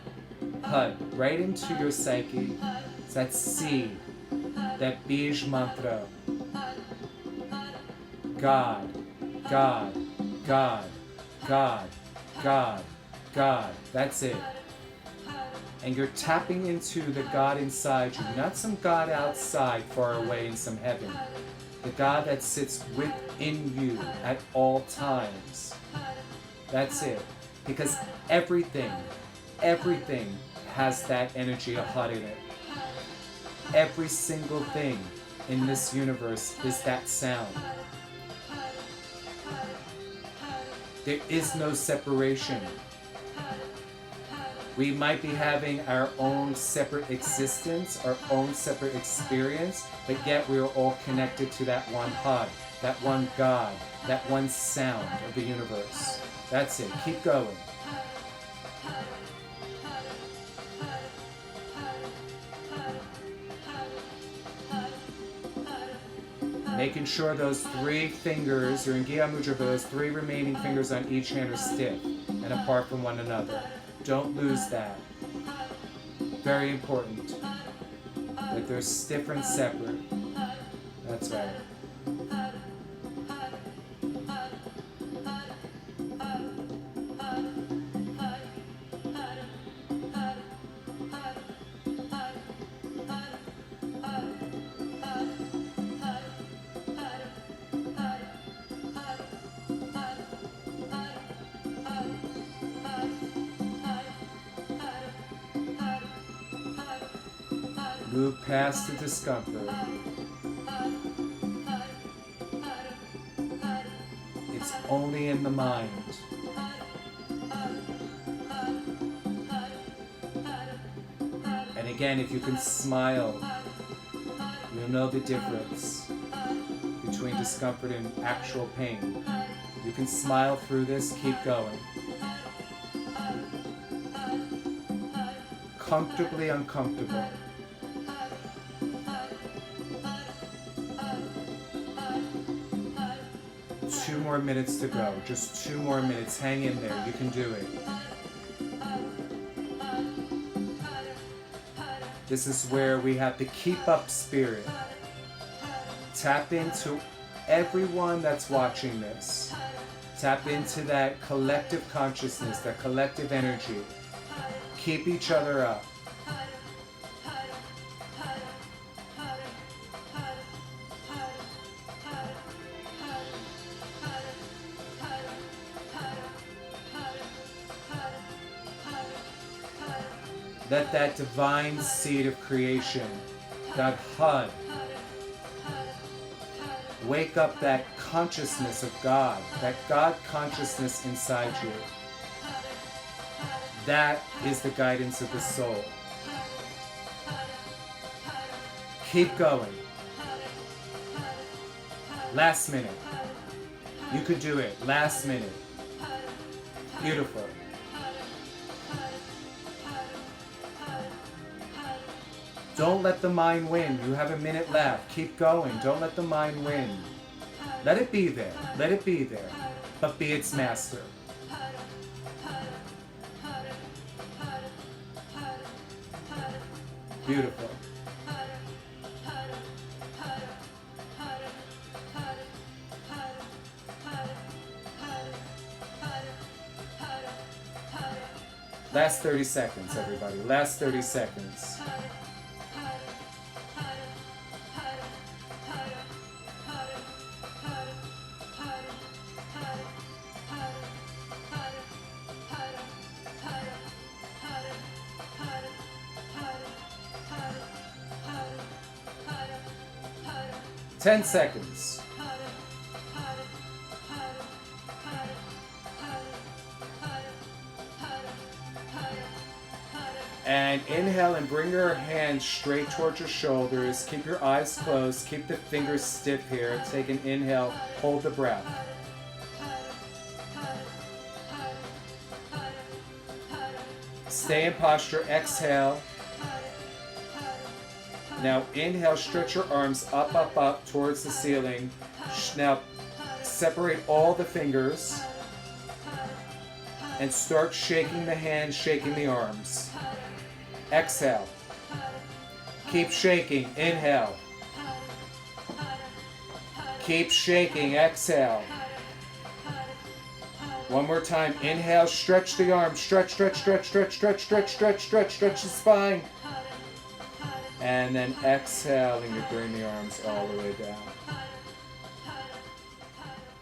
hud, right into your psyche. It's that seed, that bij mantra. God, God, God, God, God, God. That's it. And you're tapping into the God inside you, not some God outside far away in some heaven. The God that sits within you at all times. That's it. Because everything has that energy of hot in it. Every single thing in this universe is that sound. There is no separation. We might be having our own separate existence, our own separate experience, but yet we are all connected to that one Had, that one God, that one sound of the universe. That's it. Keep going. Making sure those 3 fingers, you're in Gyan Mudra, but those 3 remaining fingers on each hand are stiff and apart from one another. Don't lose that. Very important. That they're stiff and separate. That's right. Move past the discomfort. It's only in the mind. And again, if you can smile, you'll know the difference between discomfort and actual pain. You can smile through this, keep going. Comfortably uncomfortable. Two more minutes to go. Just 2 more minutes. Hang in there. You can do it. This is where we have to keep up spirit. Tap into everyone that's watching this. Tap into that collective consciousness, that collective energy. Keep each other up. Let that divine seed of creation, that Had, wake up that consciousness of God, that God consciousness inside you. That is the guidance of the soul. Keep going. Last minute. You could do it. Last minute. Beautiful. Don't let the mind win. You have a minute left. Keep going. Don't let the mind win. Let it be there. Let it be there. But be its master. Beautiful. Last 30 seconds, everybody. Last 30 seconds. Ten seconds. And inhale and bring your hands straight towards your shoulders. Keep your eyes closed. Keep the fingers stiff here. Take an inhale. Hold the breath. Stay in posture. Exhale. Now inhale, stretch your arms up, up, up towards the ceiling. Now separate all the fingers and start shaking the hands, shaking the arms. Exhale. Keep shaking. Inhale. Keep shaking. Exhale. One more time. Inhale, stretch the arms. Stretch, stretch, stretch, stretch, stretch, stretch, stretch, stretch, stretch the spine. And then exhaling to bring the arms all the way down.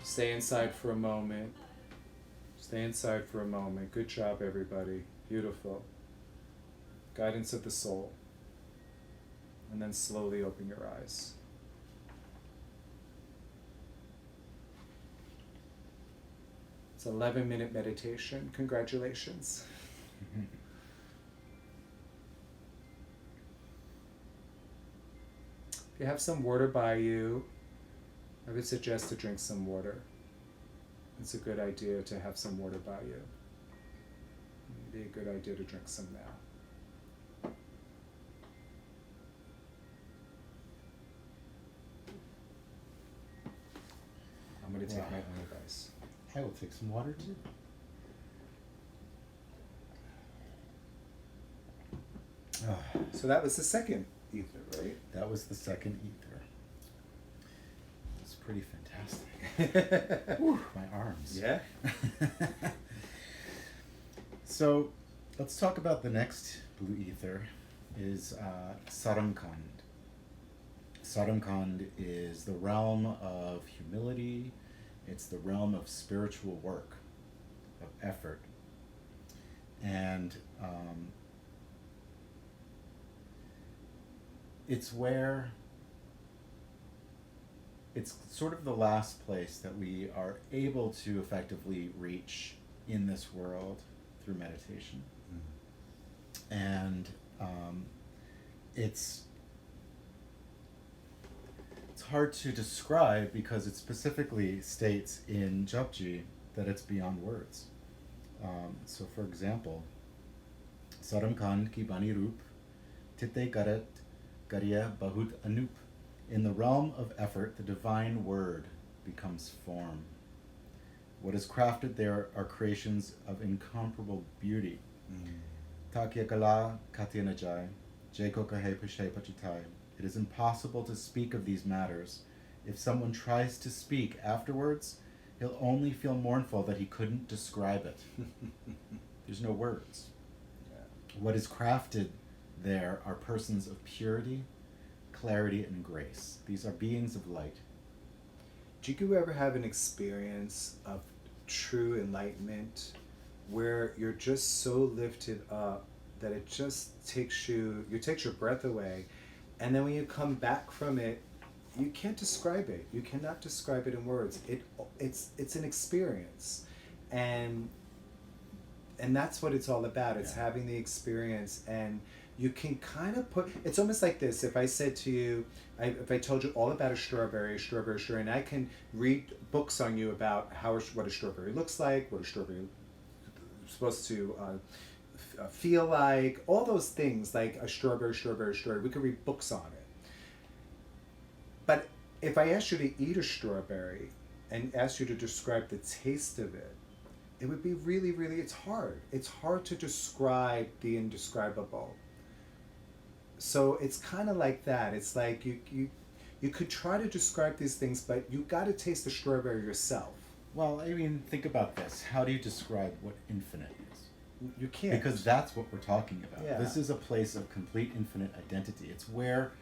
Stay inside for a moment. Stay inside for a moment. Good job, everybody. Beautiful. Guidance of the soul. And then slowly open your eyes. It's an 11-minute meditation. Congratulations. If you have some water by you, I would suggest to drink some water. It's a good idea to have some water by you. It'd be a good idea to drink some now. I'm going to take my own advice. I will take some water too. So that was the second ether, right? That was the second ether. It's pretty fantastic. Whew, my arms. Yeah. So let's talk about the next blue ether is Saram Khand. Saram Khand is the realm of humility. It's the realm of spiritual work, of effort. And it's where it's sort of the last place that we are able to effectively reach in this world through meditation. And it's hard to describe because it specifically states in Japji that it's beyond words. So for example, Saram Khand ki bani roop, tite karat karya bahut anup. In the realm of effort, the divine word becomes form. What is crafted there are creations of incomparable beauty. Takya kala katya najai, jeko kahe pishe pachitai. It is impossible to speak of these matters. If someone tries to speak afterwards, he'll only feel mournful that he couldn't describe it. There's no words. Yeah. What is crafted there are persons of purity, clarity, and grace. These are beings of light. Did you ever have an experience of true enlightenment where you're just so lifted up that it just takes your breath away, and then when you come back from it, you can't describe it. You cannot describe it in words. It's an experience, and that's what it's all about. It's having the experience, and you can kind of put. It's almost like this. If I said to you, if I told you all about a strawberry, and I can read books on you about what a strawberry looks like, what a strawberry is supposed to feel like, all those things, like a strawberry. We could read books on it. But if I asked you to eat a strawberry and asked you to describe the taste of it, it would be really, really, it's hard. It's hard to describe the indescribable. So it's kind of like that. It's like you could try to describe these things, but you got to taste the strawberry yourself. Well, I mean, think about this. How do you describe what infinite is? You can't. Because that's what we're talking about. Yeah. This is a place of complete infinite identity. It's where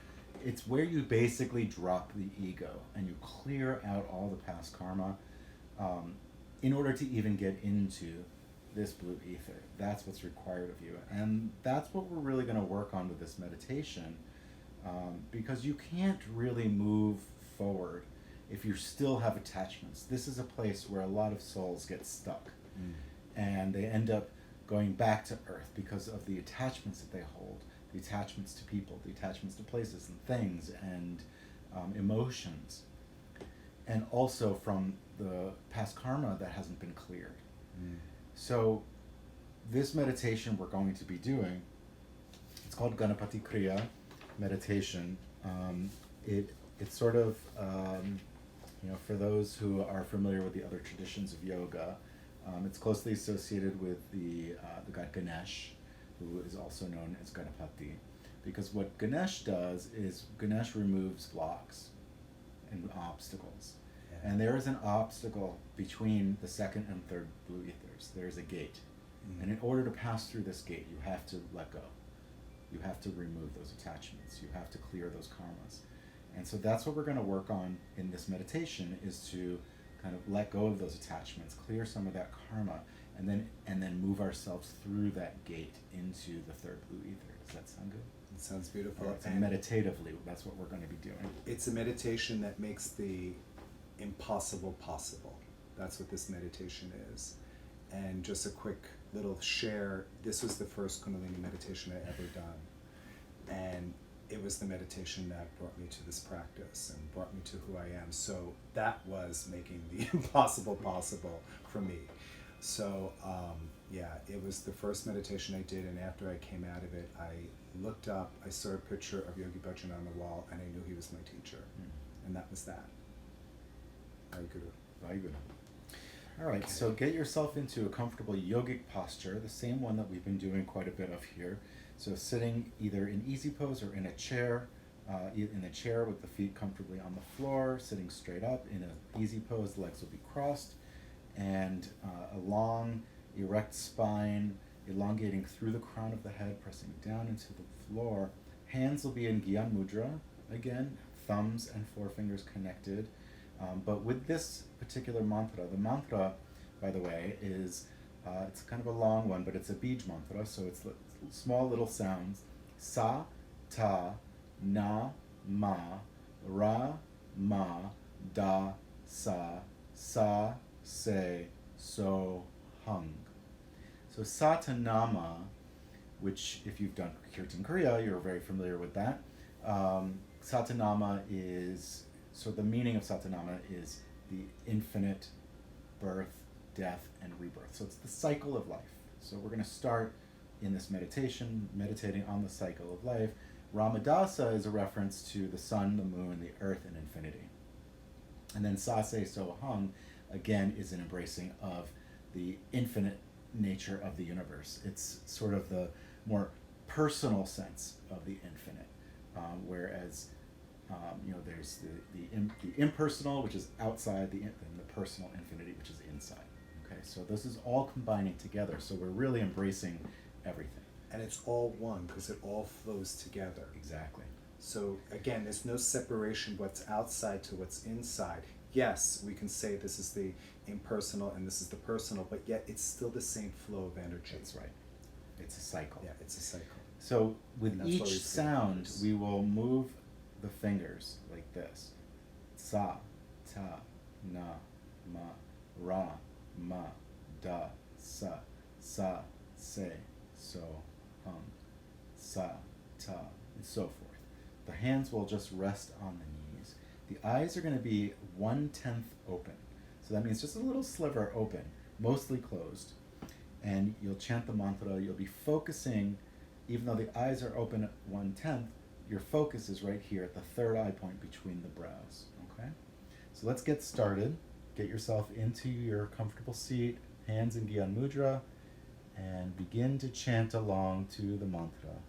you basically drop the ego and you clear out all the past karma in order to even get into this blue ether. That's what's required of you. And that's what we're really going to work on with this meditation, because you can't really move forward if you still have attachments. This is a place where a lot of souls get stuck and they end up going back to earth because of the attachments that they hold, the attachments to people, the attachments to places and things and emotions, and also from the past karma that hasn't been cleared. So this meditation we're going to be doing, it's called Ganpati Kriya, meditation. It's sort of, for those who are familiar with the other traditions of yoga, it's closely associated with the god Ganesh, who is also known as Ganpati. Because what Ganesh does is Ganesh removes blocks and obstacles. Yeah. And there is an obstacle between the second and third blue ethers. There is a gate. Mm-hmm. And in order to pass through this gate, you have to let go. You have to remove those attachments. You have to clear those karmas. And so that's what we're going to work on in this meditation, is to kind of let go of those attachments, clear some of that karma, and then move ourselves through that gate into the third blue ether. Does that sound good? It sounds beautiful. Right, so meditatively, that's what we're going to be doing. It's a meditation that makes the impossible possible. That's what this meditation is. And just a quick little share, this was the first Kundalini meditation I ever done. And it was the meditation that brought me to this practice and brought me to who I am. So that was making the impossible possible for me. So it was the first meditation I did, and after I came out of it, I looked up, I saw a picture of Yogi Bhajan on the wall, and I knew he was my teacher. And that was that. Very good. Very good. All right, so get yourself into a comfortable yogic posture, the same one that we've been doing quite a bit of here. So sitting either in easy pose or in a chair, with the feet comfortably on the floor, sitting straight up. In an easy pose, the legs will be crossed, and a long, erect spine, elongating through the crown of the head, pressing down into the floor. Hands will be in Gyan Mudra, again, thumbs and forefingers connected. But with this particular mantra, the mantra, by the way, is, it's kind of a long one, but it's a bij mantra, so it's small little sounds. Sa, ta, na, ma, ra, ma, da, sa, se, so, hung. So Satanama, which if you've done Kirtan Kriya, you're very familiar with that. Satanama is, so the meaning of Satanama is the infinite birth, death, and rebirth. So it's the cycle of life. So we're going to start in this meditation, meditating on the cycle of life. Ramadasa is a reference to the sun, the moon, the earth, and infinity. And then Sase So Hung, again, is an embracing of the infinite nature of the universe. It's sort of the more personal sense of the infinite, whereas there's the impersonal, which is outside, and the personal infinity, which is inside. Okay, so this is all combining together. So we're really embracing everything. And it's all one, because it all flows together. Exactly. So again, there's no separation what's outside to what's inside. Yes, we can say this is the impersonal and this is the personal, but yet it's still the same flow of energy. That's right. It's a cycle. Yeah, it's a cycle. So with each sound, we will move the fingers like this. Sa, ta, na, ma, ra, ma, da, sa, se, so, hum, sa, ta, and so forth. The hands will just rest on the knees. The eyes are going to be 1/10 open. So that means just a little sliver open, mostly closed. And you'll chant the mantra. You'll be focusing, even though the eyes are open at 1/10, your focus is right here at the third eye point between the brows. Okay? So let's get started. Get yourself into your comfortable seat, hands in Gyan Mudra, and begin to chant along to the mantra.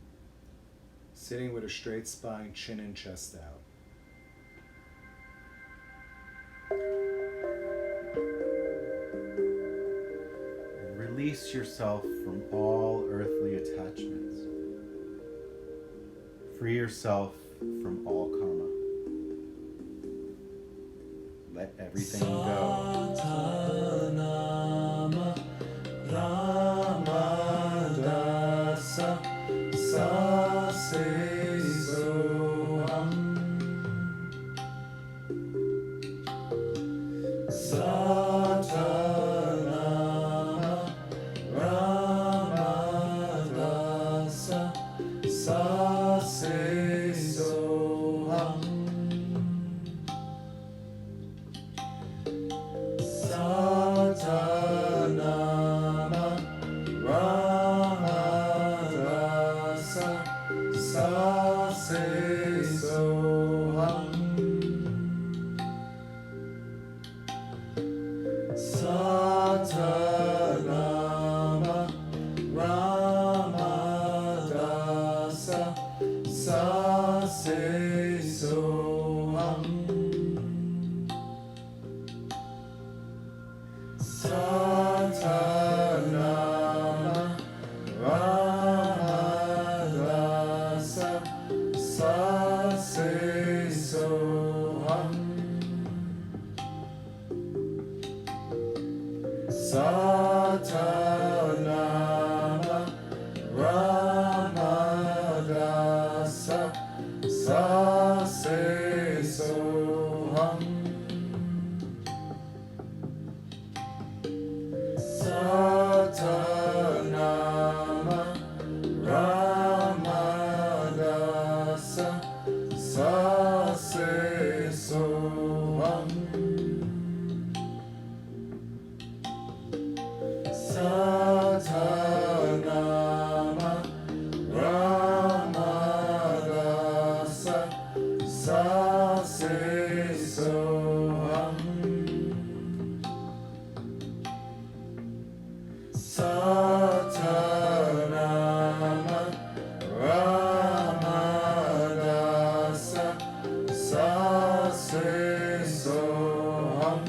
Sitting with a straight spine, chin and chest out. And release yourself from all earthly attachments. Free yourself from all karma. Let everything go. Satanama Ramadasa Sase Soham Satanama Ramadasa Sase Soham Sa se soham. Satanama Ramadasa sa se soham. Satanama Ramadasa sa se soham. Satanama Ramadasa sa se soham. Satanama Ramadasa sa se soham. Satanama Ramadasa sa se soham.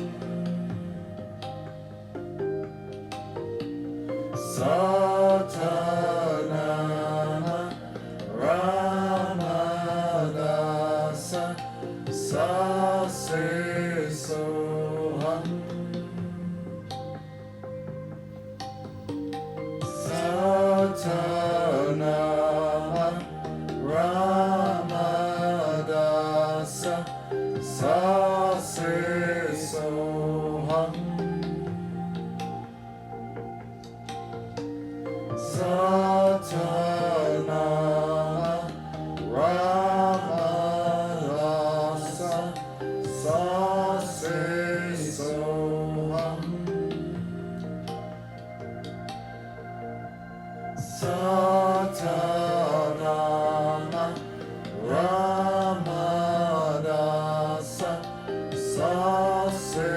Satanama Ramadasa sa se soham. Satanama Ramadasa sa se soham. Satanama Ramadasa sa se soham. Satanama Ramadasa sa se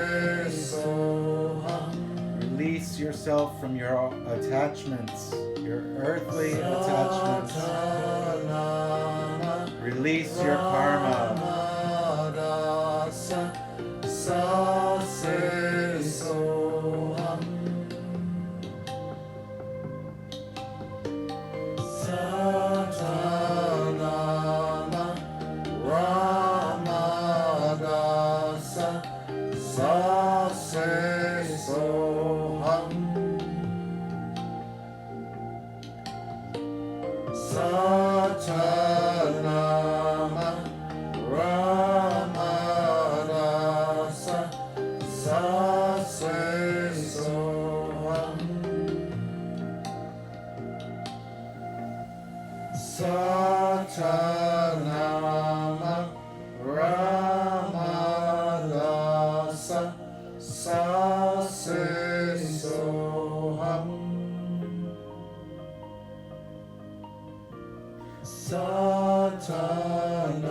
soham. Release yourself from your attachments, your earthly attachments. Satanama Release your karma. Ramadasa sa se soham. Satanama Ramadasa sa se soham. Satanama Ramadasa sa se soham. Satanama Ramadasa sa se soham.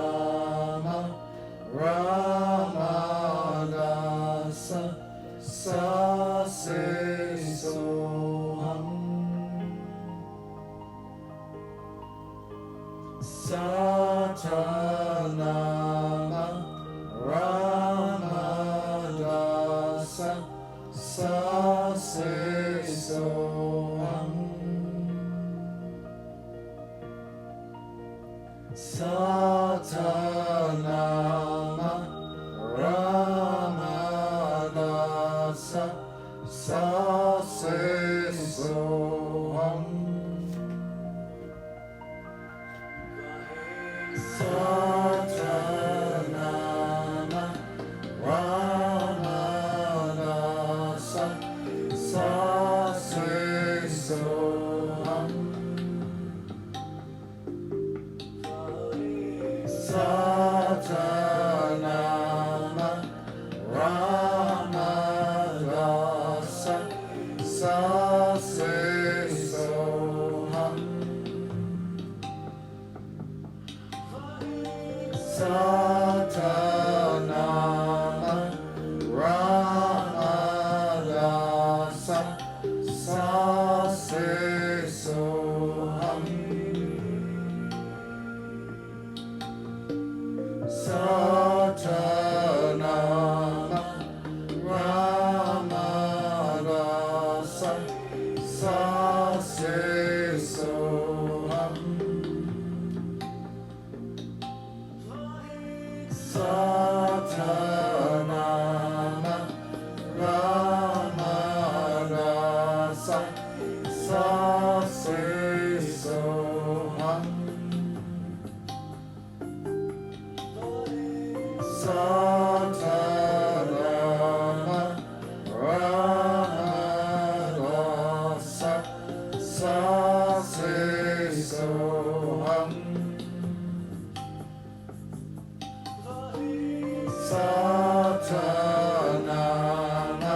Satanama Ramadasa sa se soham. Satanama Ramadasa sa se soham. Satanama Ramadasa sa se soham. Satanama Ramadasa sa se soham. Satanama Ramadasa sa se soham. Satanama Ramadasa sa se soham. Soham Satanama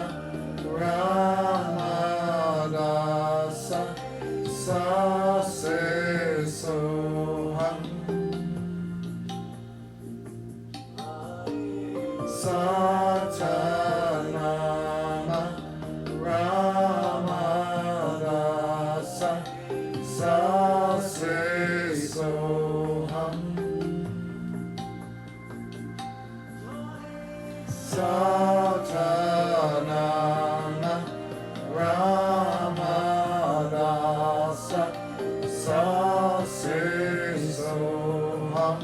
Ramadasa Sase Soham Satanama Ramadasa Sase Soham Satanama Ramadasa Sase Soham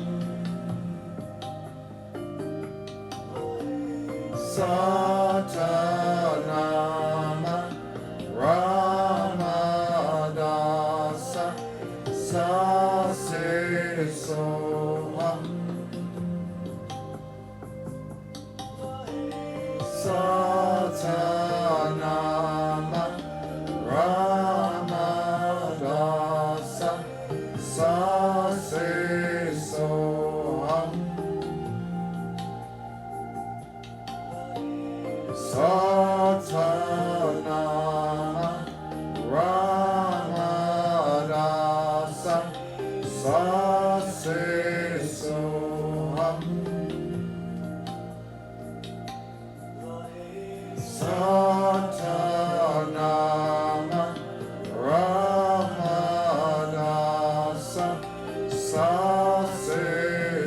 Satanama Ramadasa Sase Soham Satanama Ramadasa Sase Soham Satanama Ramadasa Sase Soham Satanama Ramadasa Sase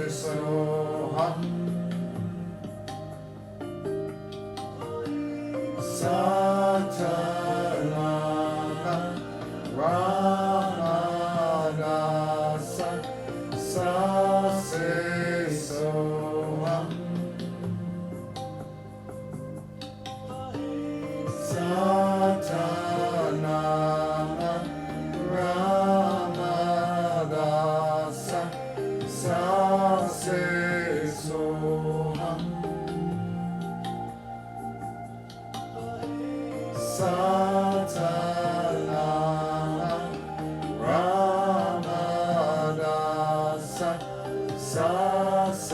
Soham Satanama Ramadasa Sase Soham Satanama Ramadasa Sase Soham Satanama Ramadasa Sase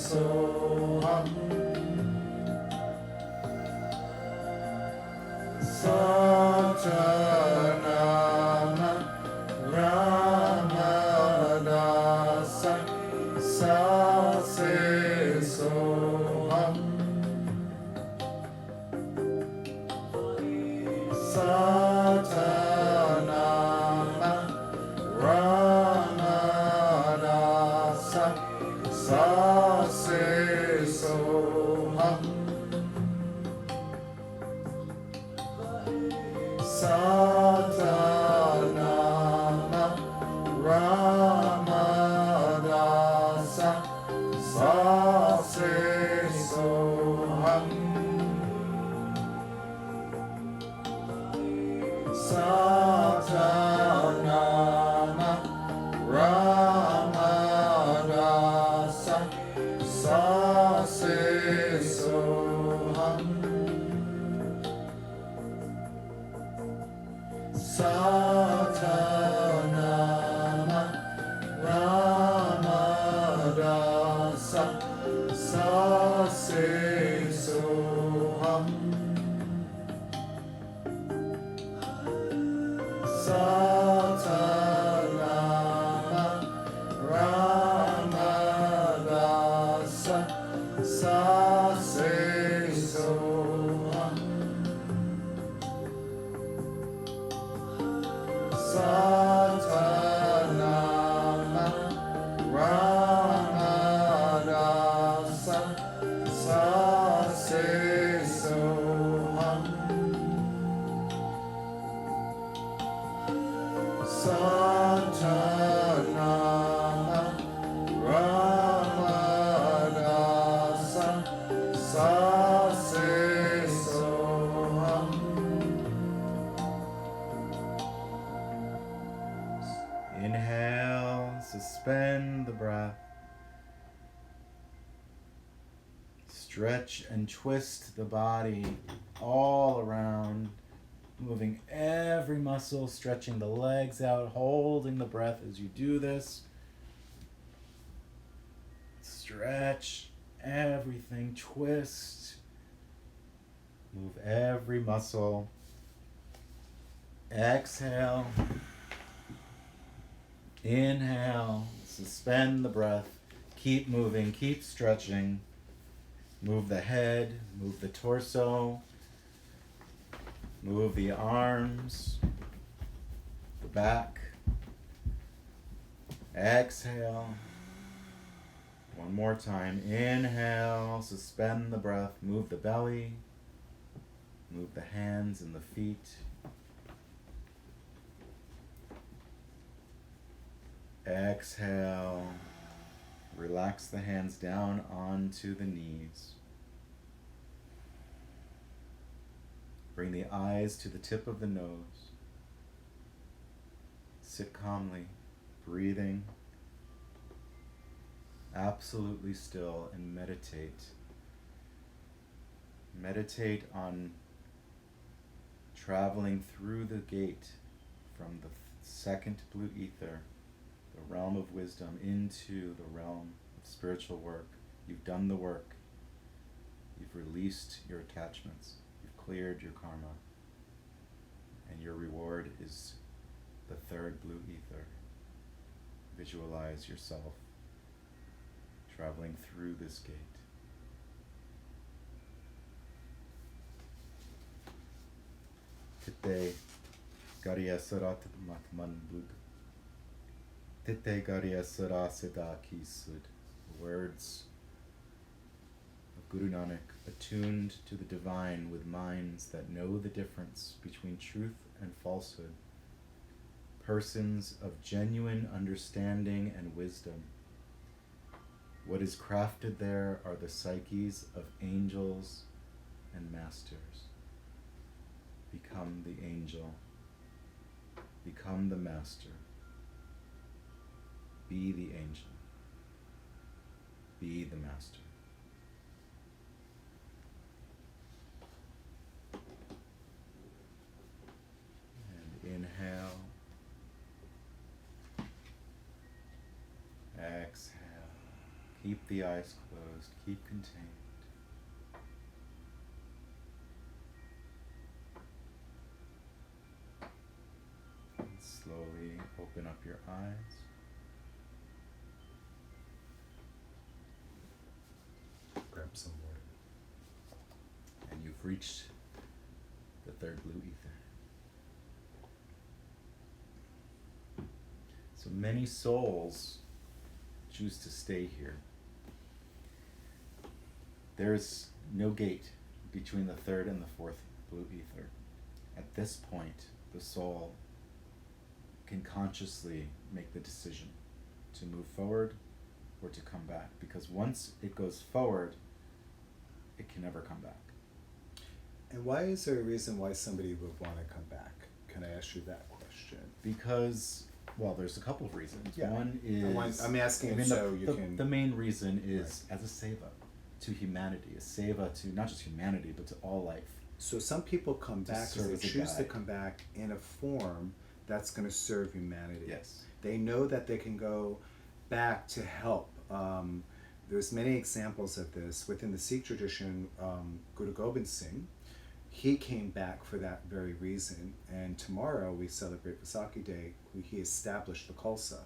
Soham Satanama Ramadasa Sase Soham Satanama Ramadasa Sase Soham Satanama Ramadasa Sase Soham Satanama Ramadasa Sase Soham Satanama Ramadasa Sase Soham Satanama Ramadasa Sase Soham Satanama Ramadasa Sase Soham Satanama Ramadasa Sase Soham Inhale, suspend the breath. Stretch and twist the body all around moving every muscle, stretching the legs out, holding the breath as you do this. Stretch everything, twist. Move every muscle. Exhale. Inhale. Suspend the breath. Keep moving, keep stretching. Move the head, move the torso. Move the arms, the back. Exhale. One more time. Inhale, suspend the breath, move the belly, move the hands and the feet. Exhale, relax the hands down onto the knees. Bring the eyes to the tip of the nose. Sit calmly, breathing, absolutely still, and meditate. Meditate on traveling through the gate from the second blue ether, the realm of wisdom, into the realm of spiritual work. You've done the work. You've released your attachments. Cleared your karma, and your reward is the third blue ether. Visualize yourself traveling through this gate. Titte Gariya Sarat Matman Blud. Titte Gariya Sara Siddha Ki Sud. Words of Guru Nanak, attuned to the divine with minds that know the difference between truth and falsehood, persons of genuine understanding and wisdom. What is crafted there are the psyches of angels and masters. Become the angel, become the master, be the angel, be the master. Inhale, exhale, keep the eyes closed, keep contained. And slowly open up your eyes. Grab some water. And you've reached the third blue ether. So many souls choose to stay here. There's no gate between the third and the fourth blue ether. At this point, the soul can consciously make the decision to move forward or to come back, because once it goes forward, it can never come back. And why is there a reason why somebody would want to come back? Can I ask you that question? Because, well, there's a couple of reasons. Yeah. One is... I'm asking the main reason is as a seva to humanity, a seva to not just humanity, but to all life. So some people come back because they serve as a choose to guide. come back in a form that's going to serve humanity. Yes. They know that they can go back to help. There's many examples of this within the Sikh tradition. Guru Gobind Singh, he came back for that very reason. And tomorrow we celebrate Vaisakhi Day. He established the Khalsa.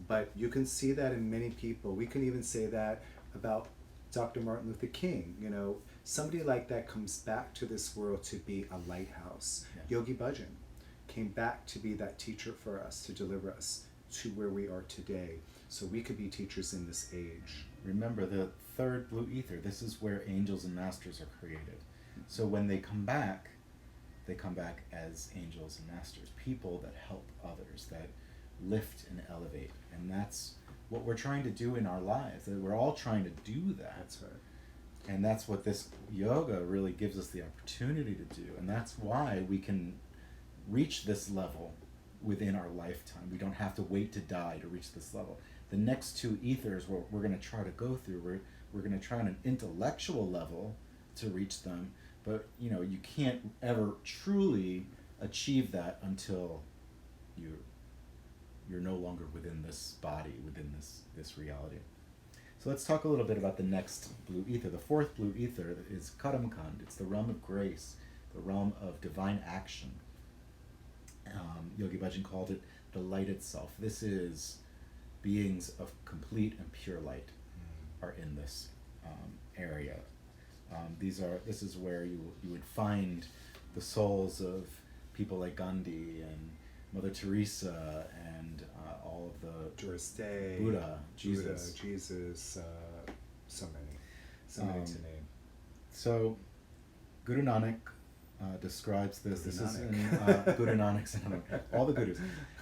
But you can see that in many people. We can even say that about Dr. Martin Luther King. You know, somebody like that comes back to this world to be a lighthouse. Yeah. Yogi Bhajan came back to be that teacher for us, to deliver us to where we are today, so we could be teachers in this age. Remember, the third blue ether, this is where angels and masters are created. So when they come back as angels and masters, people that help others, that lift and elevate. And that's what we're trying to do in our lives. We're all trying to do that. That's right. And that's what this yoga really gives us the opportunity to do. And that's why we can reach this level within our lifetime. We don't have to wait to die to reach this level. The next two ethers we're going to try to go through, we're going to try on an intellectual level to reach them, But you can't ever truly achieve that until you're no longer within this body, within this reality. So let's talk a little bit about the next blue ether. The fourth blue ether is Karam Khand. It's the realm of grace, the realm of divine action. Yogi Bhajan called it the light itself. This is beings of complete and pure light are in this area. This is where you would find the souls of people like Gandhi and Mother Teresa and all of the Doris Day, Buddha, Jesus, so many to name. So Guru Nanak describes this. This is in Guru Nanak's all the gurus.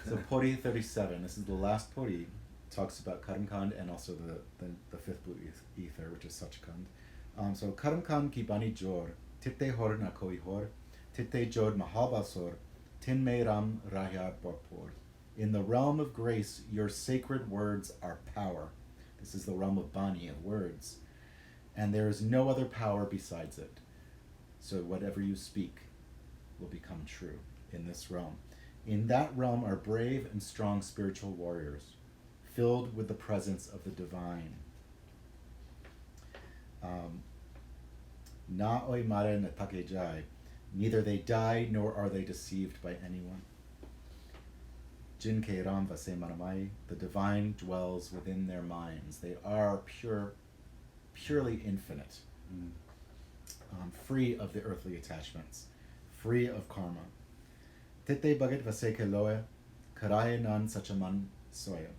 So Puri 37. This is the last Puri. Talks about Karam Khand and also the fifth blue ether, which is Sach Khand. So Karam Khand ki bani jor, titte hor na koi hor, titte jod mahabasor, tin me ram raya borpor. In the realm of grace, your sacred words are power. This is the realm of bani, of words. And there is no other power besides it. So whatever you speak will become true in this realm. In that realm are brave and strong spiritual warriors, filled with the presence of the divine. Na oi mare ne takejai. Neither they die nor are they deceived by anyone. Jin ke ram vase maramai. The divine dwells within their minds. They are purely infinite, free of the earthly attachments, free of karma. Tete bagat vase ke loe, karaye nan sachaman soya.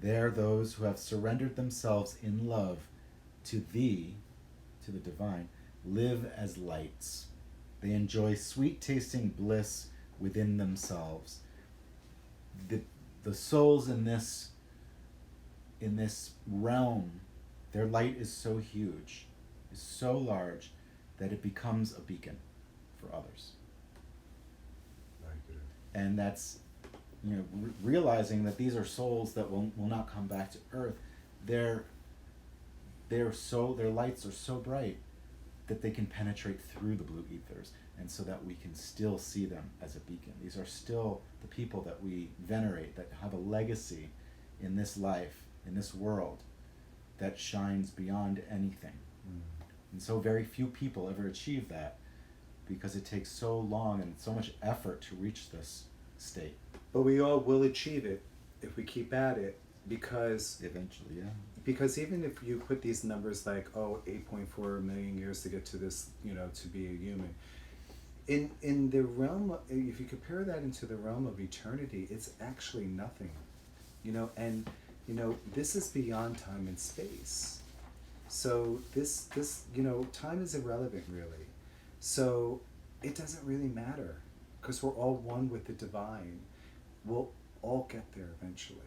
They are those who have surrendered themselves in love to thee, to the divine, live as lights. They enjoy sweet-tasting bliss within themselves. The souls in this realm, their light is so huge, is so large, that it becomes a beacon for others. And that's realizing that these are souls that will not come back to earth. Their lights are so bright that they can penetrate through the blue ethers, and so that we can still see them as a beacon. These are still the people that we venerate, that have a legacy in this life, in this world, that shines beyond anything. And so very few people ever achieve that, because it takes so long and so much effort to reach this state. But we all will achieve it if we keep at it, because eventually, yeah. Because even if you put these numbers like 8.4 million years to get to this, to be a human, in the realm, if you compare that into the realm of eternity, it's actually nothing, and this is beyond time and space. So this time is irrelevant, really. So it doesn't really matter, because we're all one with the divine. We'll all get there eventually.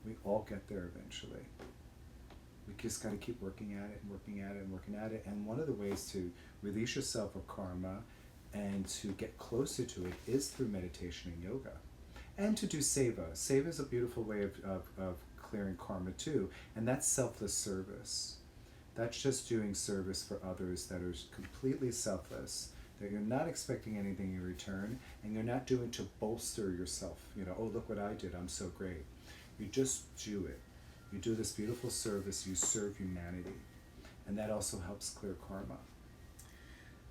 We all get there eventually. We just got to keep working at it and working at it and working at it. And one of the ways to release yourself of karma and to get closer to it is through meditation and yoga. And to do seva. Seva is a beautiful way of clearing karma too. And that's selfless service. That's just doing service for others that are completely selfless, that you're not expecting anything in return, and you're not doing to bolster yourself. Look what I did, I'm so great. You just do it. You do this beautiful service, you serve humanity. And that also helps clear karma.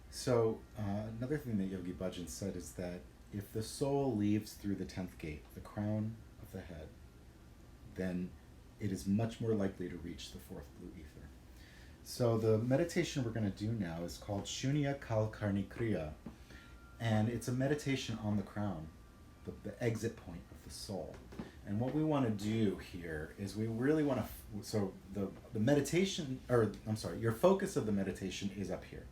So, another thing that Yogi Bhajan said is that if the soul leaves through the 10th gate, the crown of the head, then it is much more likely to reach the fourth blue ether. So the meditation we're going to do now is called Shunia Karni Kriya, and it's a meditation on the crown, the exit point of the soul. And what we want to do here is we really want to, so the meditation, your focus of the meditation is up here,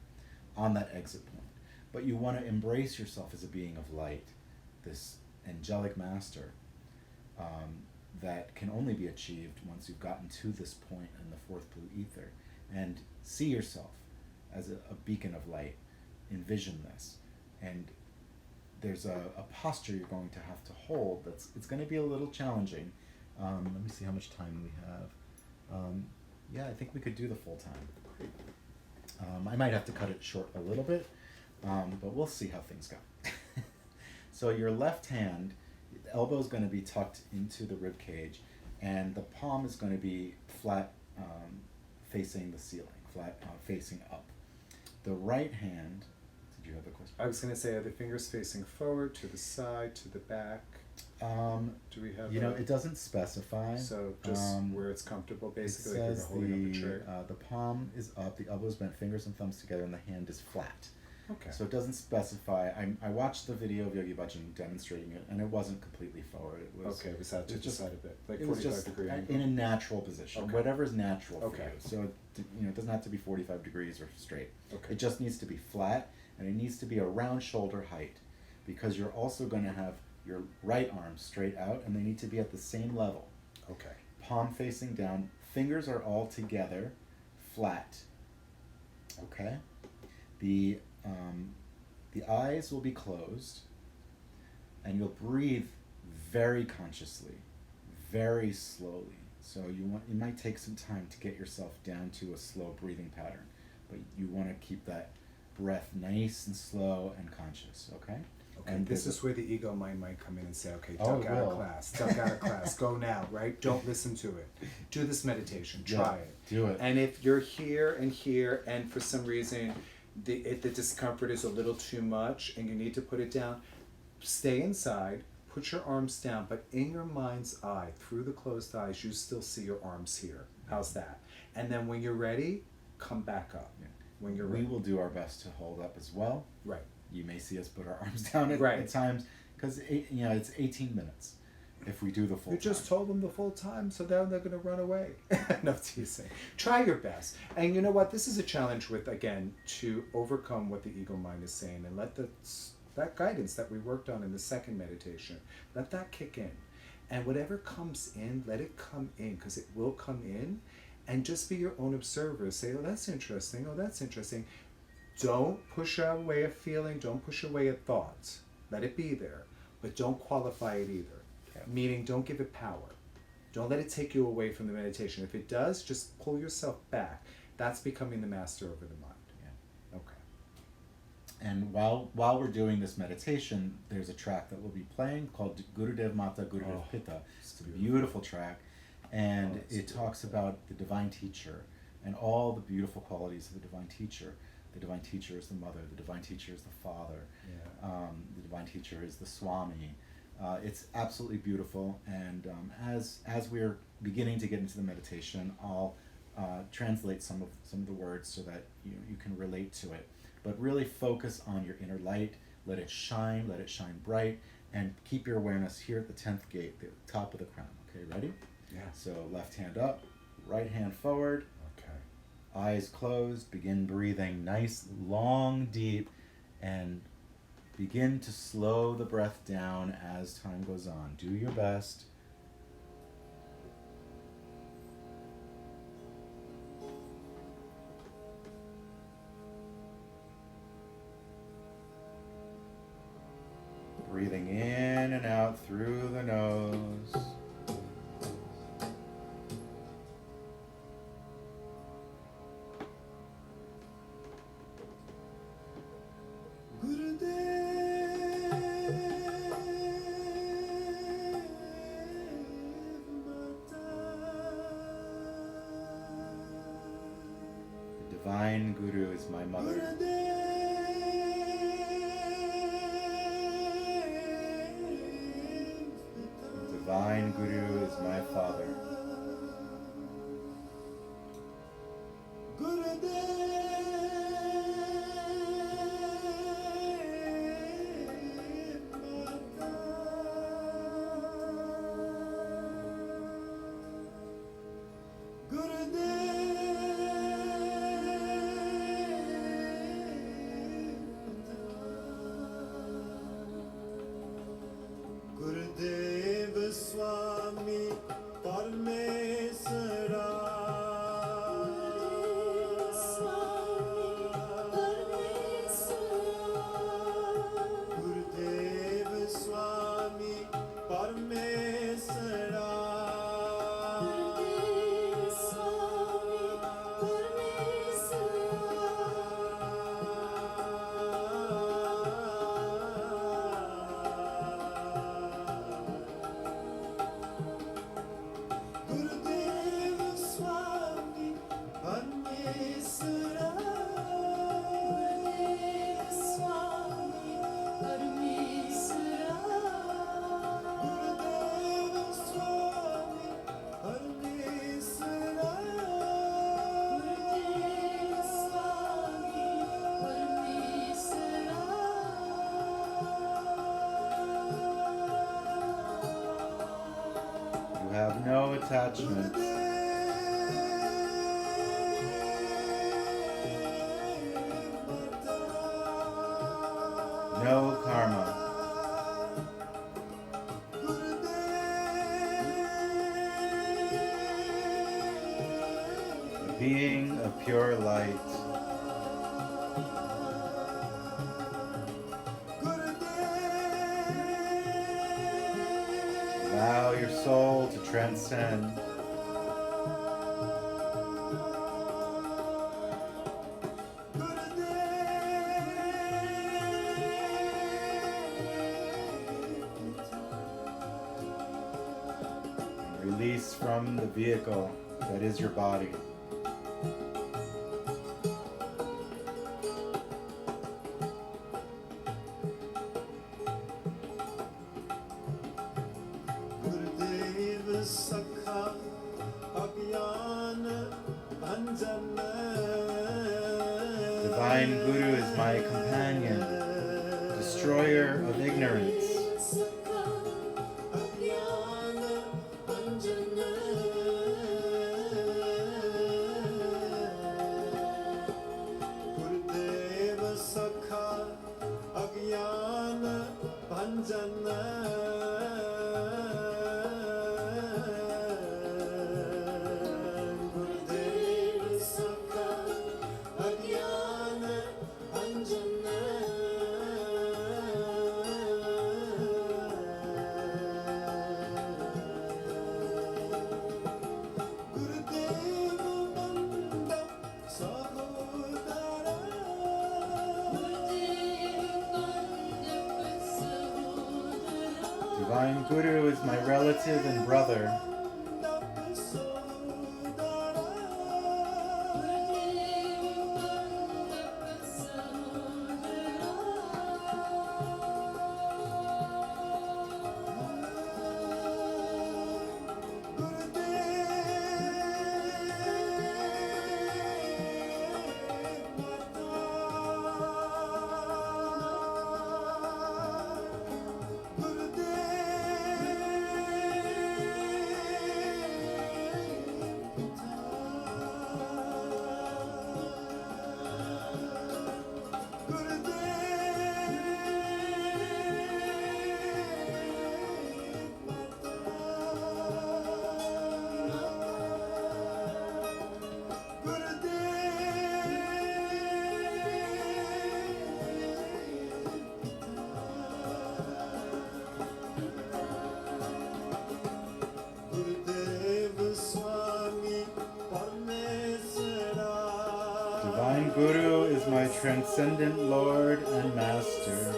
on that exit point. But you want to embrace yourself as a being of light, this angelic master that can only be achieved once you've gotten to this point in the fourth blue ether. And see yourself as a beacon of light. Envision this. And there's a posture you're going to have to hold it's going to be a little challenging. Let me see how much time we have. I think we could do the full time. I might have to cut it short a little bit, but we'll see how things go. So your left hand, the elbow is going to be tucked into the rib cage, and the palm is going to be flat, facing the ceiling, flat facing up. The right hand, did you have a question? I was going to say, are the fingers facing forward, to the side, to the back? Do we have? You know, it doesn't specify. So just where it's comfortable, basically. It Like says you're holding up a tray. the palm is up, the elbows bent, fingers and thumbs together, and the hand is flat. Okay. So it doesn't specify. I watched the video of Yogi Bhajan demonstrating it, and it wasn't completely forward. It was Okay, was that to it was the just- side a bit, like it was 45 just degree angle? in a natural position, Okay. whatever's natural Okay. for you. So it doesn't have to be 45 degrees or straight. Okay. It just needs to be flat, and it needs to be around shoulder height, because you're also going to have your right arm straight out, and they need to be at the same level. Okay. Palm facing down, fingers are all together, flat. Okay? The eyes will be closed, and you'll breathe very consciously, very slowly. So you might take some time to get yourself down to a slow breathing pattern, but you want to keep that breath nice and slow and conscious, okay? Okay, And this there's is where the ego mind might come in and say, okay, Oh, duck it out will. of class, duck out of class, go now, right? Don't listen to it. Do this meditation, Yeah, try it. do it. And if you're here, and for some reason the discomfort is a little too much and you need to put it down, stay inside, put your arms down, but in your mind's eye, through the closed eyes, you still see your arms here. How's that? And then when you're ready, come back up. Yeah. When you're We ready. will do our best to hold up as well. Right. You may see us put our arms down at, Right. at times, because it's 18 minutes if we do the full You just time. told them the full time, so now they're going to run away. No teasing. Try your best. And you know what? This is a challenge with, again, to overcome what the ego mind is saying and let that guidance that we worked on in the second meditation, let that kick in. And whatever comes in, let it come in, because it will come in. And just be your own observer. Say, oh, that's interesting. Oh, that's interesting. Don't push away a feeling. Don't push away a thought. Let it be there. But don't qualify it either. Okay. Meaning, don't give it power. Don't let it take you away from the meditation. If it does, just pull yourself back. That's becoming the master over the mind. Yeah. Okay. And while we're doing this meditation, there's a track that we'll be playing called Gurudev Mata Gurudev Oh, Pitta. It's a beautiful. beautiful track, and Oh, it's it talks about the divine teacher and all the beautiful qualities of the divine teacher. The divine teacher is the mother. The divine teacher is the father. Yeah. The divine teacher is the Swami. It's absolutely beautiful, and as we're beginning to get into the meditation, I'll translate some of the words so that you can relate to it. But really focus on your inner light. Let it shine bright, and keep your awareness here at the 10th gate, the top of the crown. Okay, ready? Yeah. So left hand up, right hand forward. Okay. Eyes closed, begin breathing nice, long, deep, and begin to slow the breath down as time goes on. Do your best. Breathing in and out through the nose. The Divine Guru is my mother. The Divine Guru is my father. Gurudev Swami Parme have no attachment. No karma. A being of pure light. Allow your soul to transcend. Release from the vehicle that is your body. Divine Guru is my companion, destroyer of ignorance. Divine Guru is my relative and brother. Divine Guru is my transcendent Lord and Master.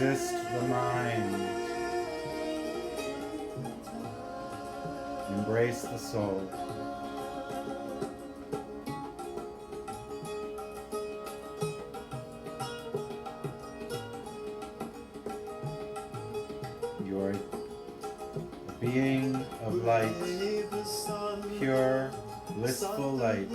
Resist the mind. Embrace the soul. You are a being of light, pure, blissful light.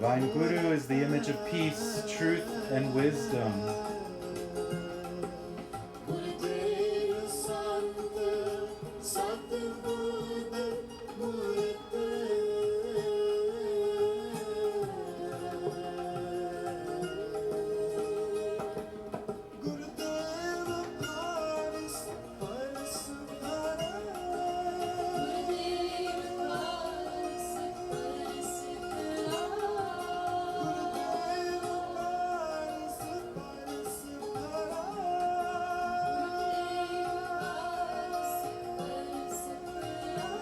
Divine Guru is the image of peace, truth, and wisdom.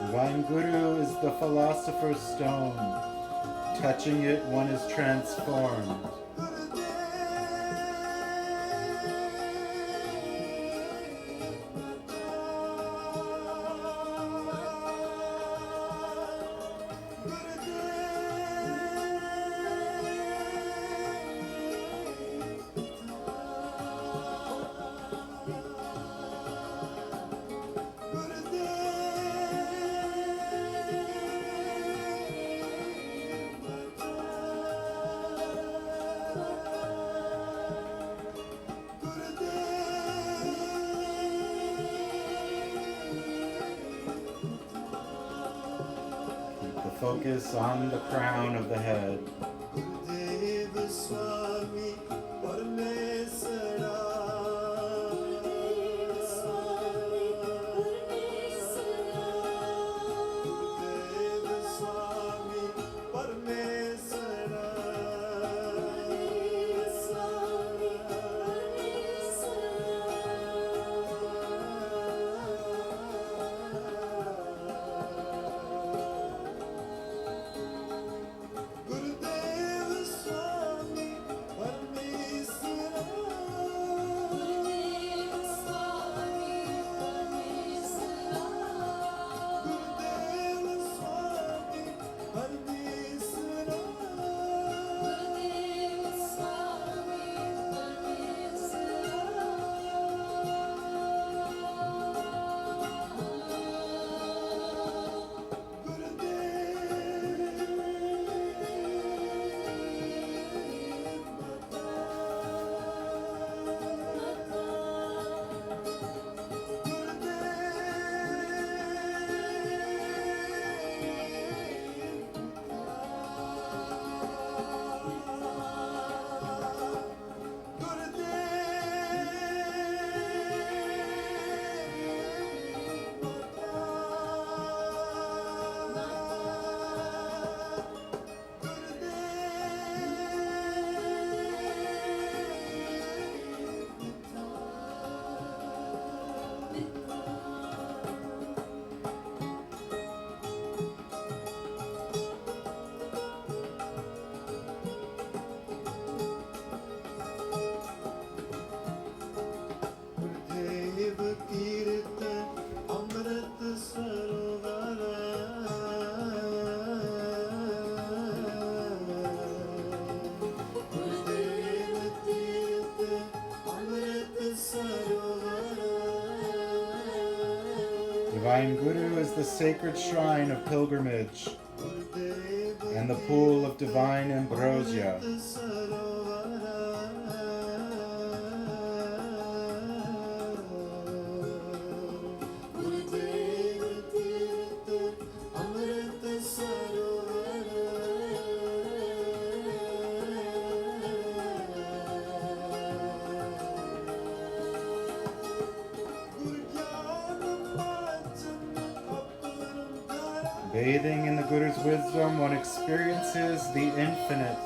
Divine Guru is the philosopher's stone. Touching it, one is transformed. Focus on the crown of the head. Divine Guru is the sacred shrine of pilgrimage and the pool of divine ambrosia. Bathing in the Guru's wisdom, one experiences the infinite.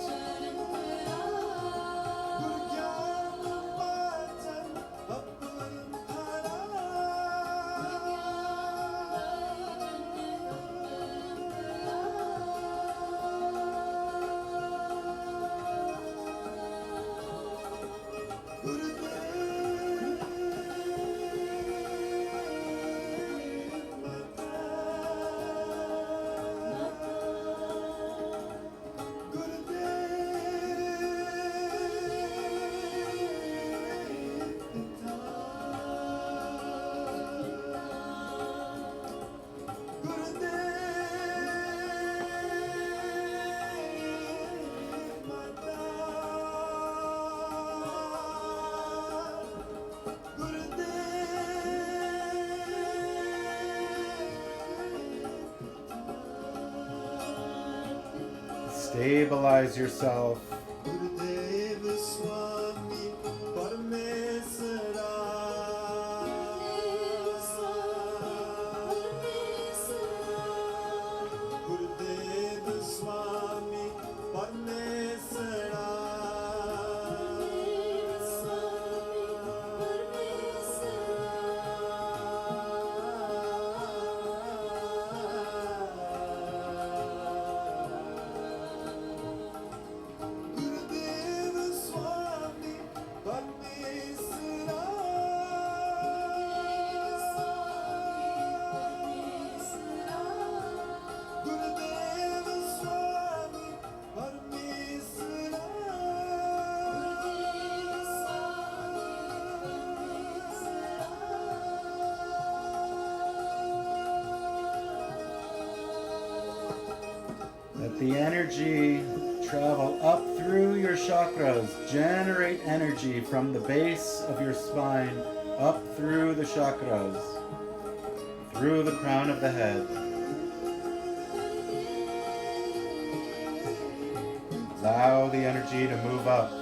Stabilize yourself. Gurudev Swami Parameswara. Gurudev Swami Parameswara. Gurudev Swami Parameswara. Gurudev Swami Let the energy travel up through your chakras. Generate energy from the base of your spine up through the chakras, through the crown of the head. Allow the energy to move up.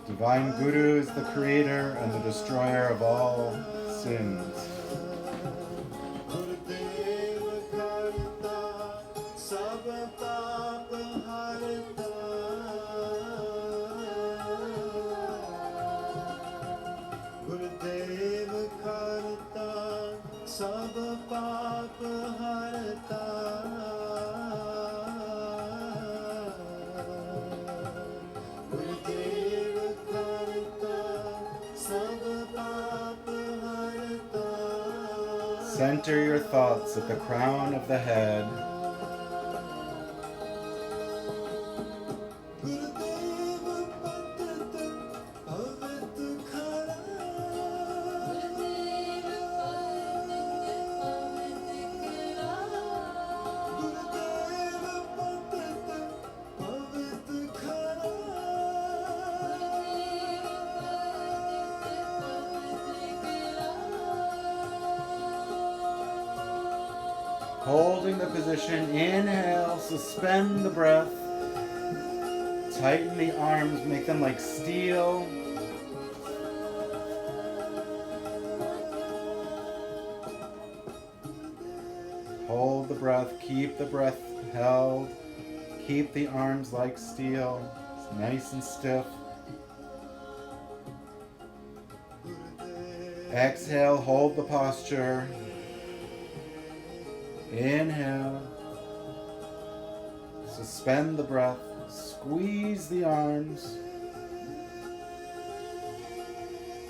Divine Guru is the creator and the destroyer of all sins. Center your thoughts at the crown of the head. Holding the position, inhale, suspend the breath, tighten the arms, make them like steel. Hold the breath, keep the breath held, keep the arms like steel, it's nice and stiff. Exhale, hold the posture. Inhale, suspend the breath, squeeze the arms,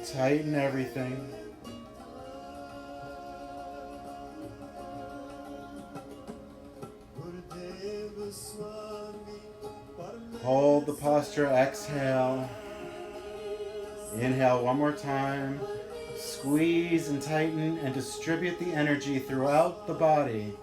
tighten everything. Hold the posture, exhale, inhale one more time. Squeeze and tighten and distribute the energy throughout the body.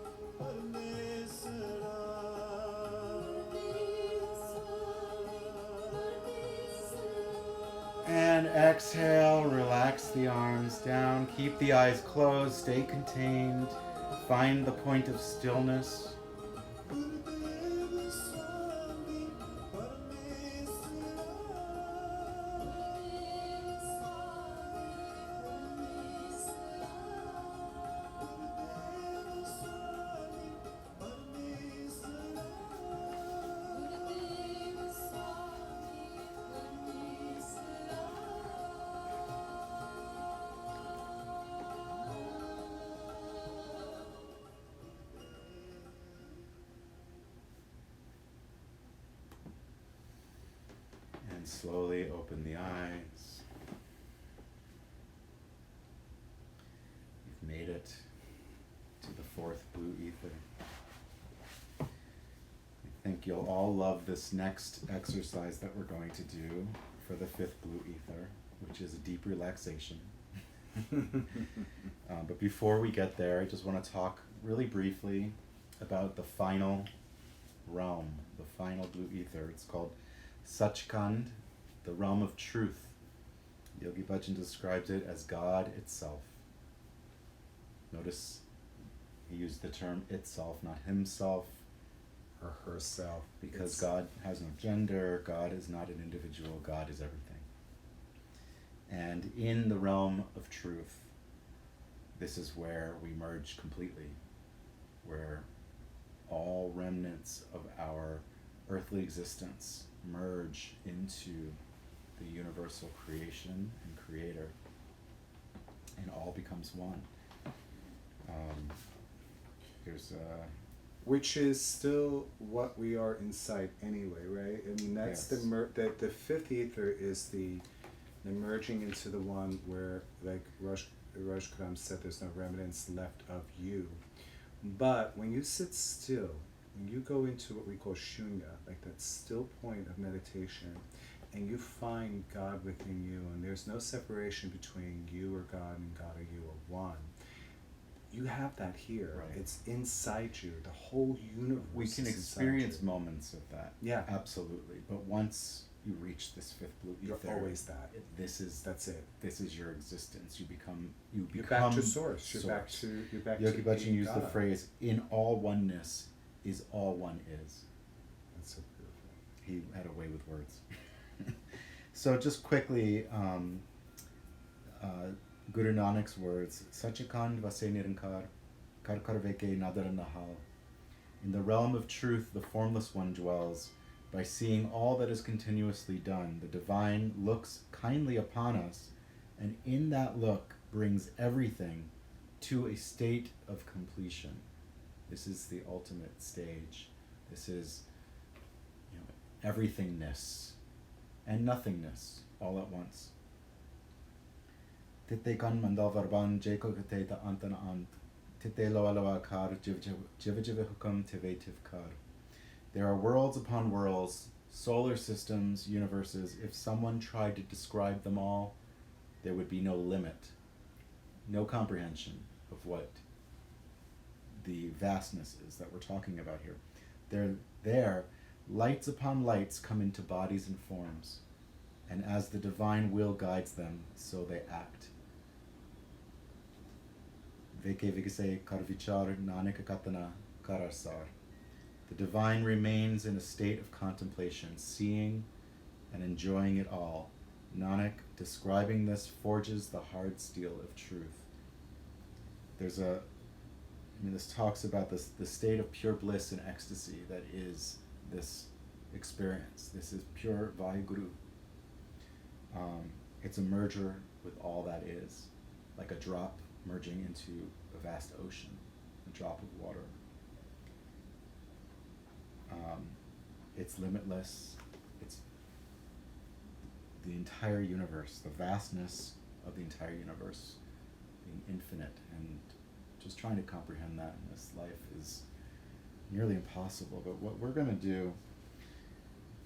And exhale, relax the arms down, keep the eyes closed, stay contained, find the point of stillness. And slowly open the eyes. made it to the fourth blue ether. I think you'll all love this next exercise that we're going to do for the fifth blue ether, which is a deep relaxation. But before we get there, I just want to talk really briefly about the final realm, the final blue ether. It's called Sach Khand, the realm of truth. Yogi Bhajan describes it as God itself. Notice he used the term itself, not himself Or herself. because It's- God has no gender, God is not an individual, God is everything. And in the realm of truth, this is where we merge completely, where all remnants of our earthly existence merge into the universal creation and creator, and all becomes one. There's a Which is still what we are inside anyway, right? I mean, that's Yes. the fifth ether is the merging into the one where, like Raj Karam said, there's no remnants left of you. But when you sit still, when you go into what we call Shunia, like that still point of meditation, and you find God within you, and there's no separation between you or God and God or you are one. You have that here. Right. It's inside you. The whole universe. we can is inside experience you. moments of that. Yeah. Absolutely. But once you reach this fifth blue You're ether, always that. this is your existence. You become You're back to source. You're back to Yogi Bhajan being used the God. phrase, "In all oneness is all one is." That's so beautiful. He had a way with words. So just quickly, Guru Nanak's words, Sach Khand vase nirankar, kar kar veke nadar nahal. In the realm of truth, the formless one dwells. By seeing all that is continuously done, the divine looks kindly upon us, and in that look brings everything to a state of completion. This is the ultimate stage. This is, everythingness and nothingness all at once. Titte kan mandal varban jeko kate ta antana ant. Titte loa loa kar jiv hukam tive tiv kar. There are worlds upon worlds, solar systems, universes. If someone tried to describe them all, there would be no limit, no comprehension of what the vastness is that we're talking about here. There, lights upon lights come into bodies and forms, and as the divine will guides them, so they act. Veke vigase karvichar nanika katana kararsar. The divine remains in a state of contemplation, seeing and enjoying it all. Nanak, describing this, forges the hard steel of truth. This talks about the state of pure bliss and ecstasy that is this experience. This is pure Vaheguru. It's a merger with all that is, like a drop merging into a vast ocean, a drop of water. It's limitless. It's the entire universe, the vastness of the entire universe, being infinite, and just trying to comprehend that in this life is nearly impossible. But what we're going to do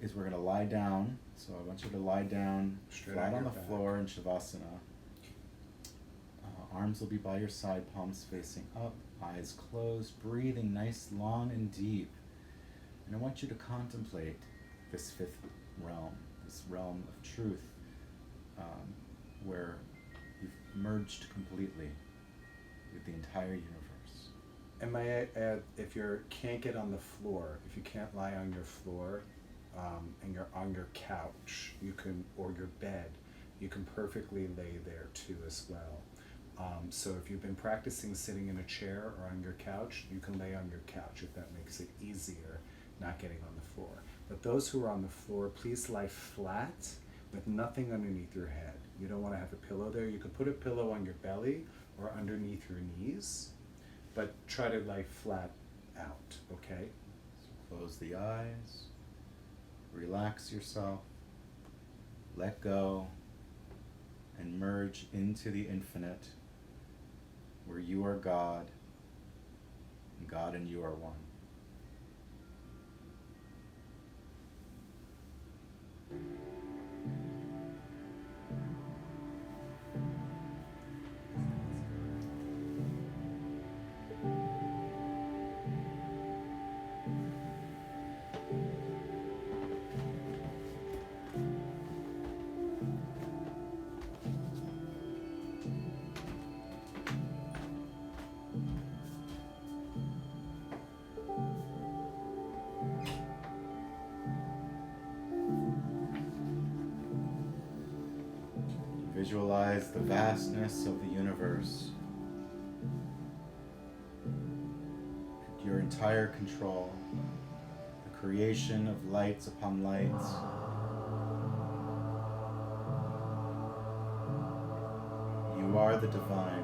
is we're going to lie down. So I want you to lie down Straight flat on on your the back. floor in Shavasana. Arms will be by your side, palms facing up, eyes closed, breathing nice, long, and deep. And I want you to contemplate this fifth realm, this realm of truth, where you've merged completely with the entire universe. And may I add, if you can't get on the floor, if you can't lie on your floor, and you're on your couch, you can, or your bed, you can perfectly lay there too as well. So if you've been practicing sitting in a chair or on your couch, you can lay on your couch if that makes it easier, not getting on the floor. But those who are on the floor, please lie flat with nothing underneath your head. You don't want to have a pillow there. You can put a pillow on your belly or underneath your knees, but try to lie flat out, okay? So close the eyes, relax yourself, let go, and merge into the infinite, where you are God, and God and you are one. Visualize the vastness of the universe, your entire control, the creation of lights upon lights. You are the divine.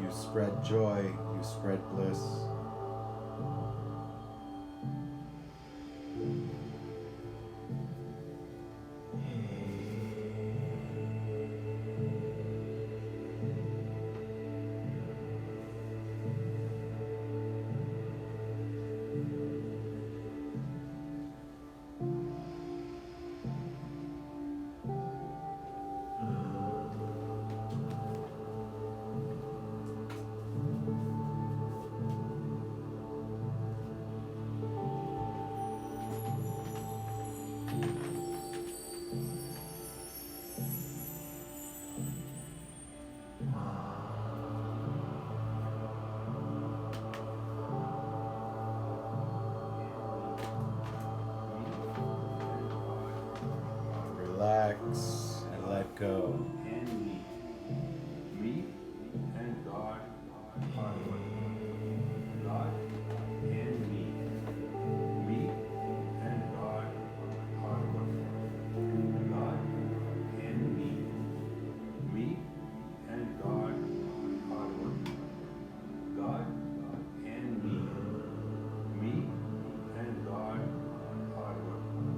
You spread joy, you spread bliss. Relax and let go. And me. Me and God are one. God and me. Me and God are one. God and me. Me and God are one. God and me. Me and God are one.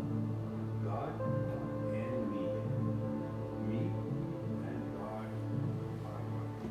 God and me. Me and God are one. God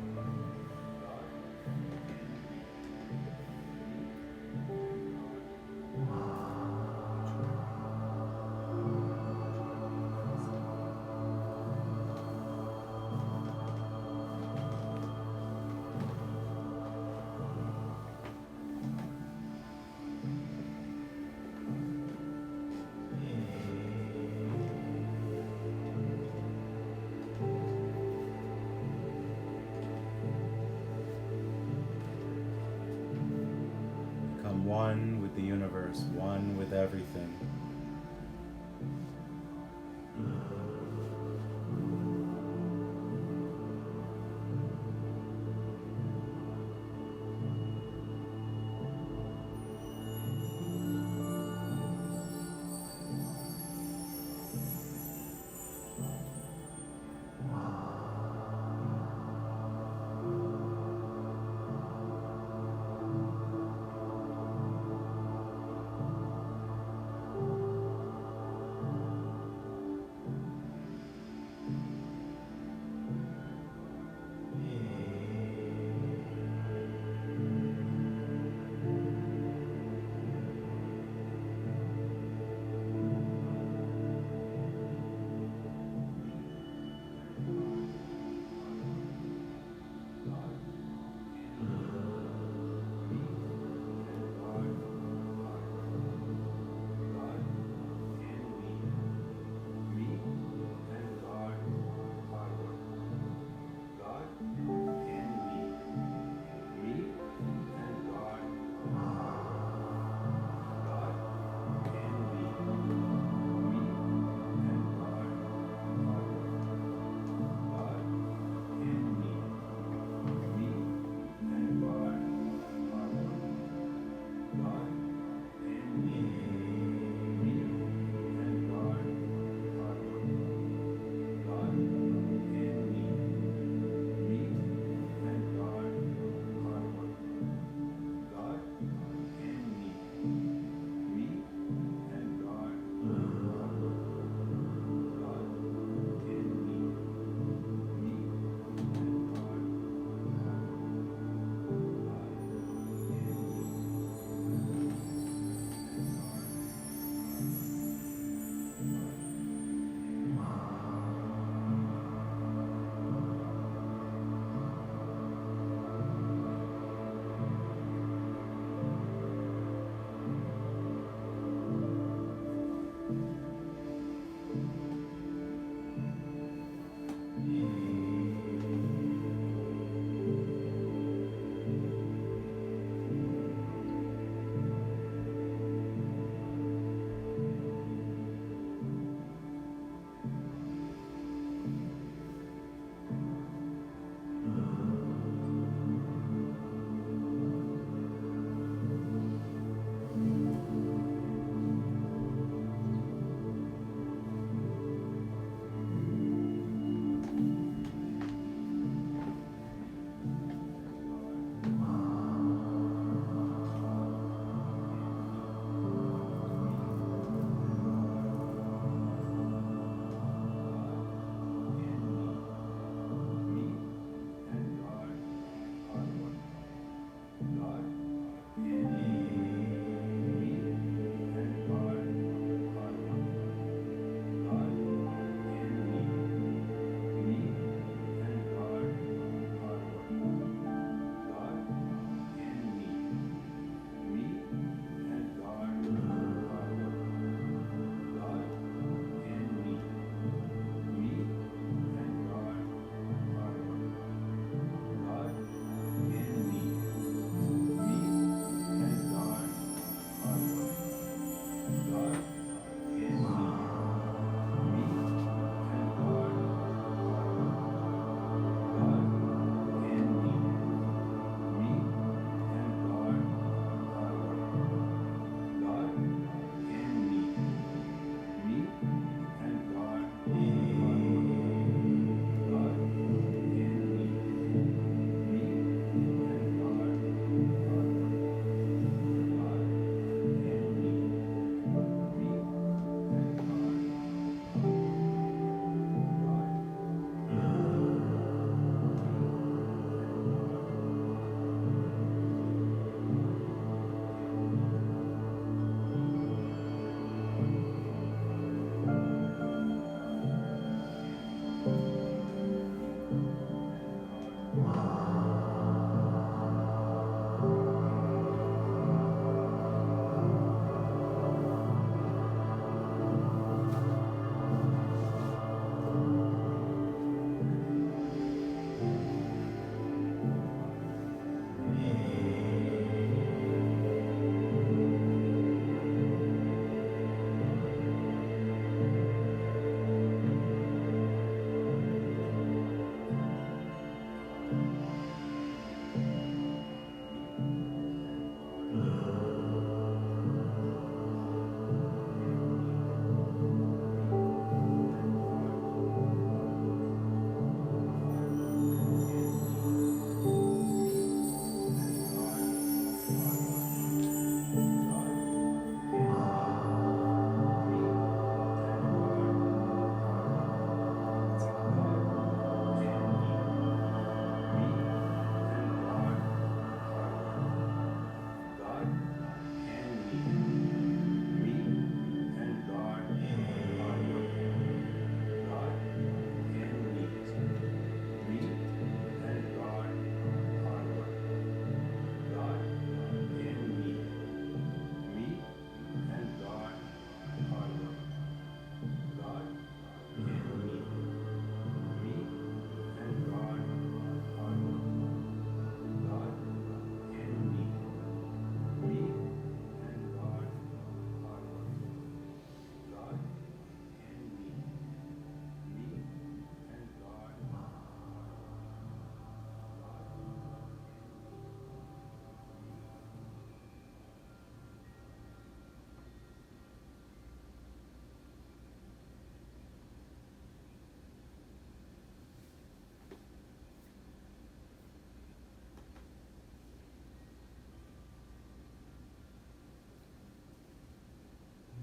Become one with the universe, one with everything.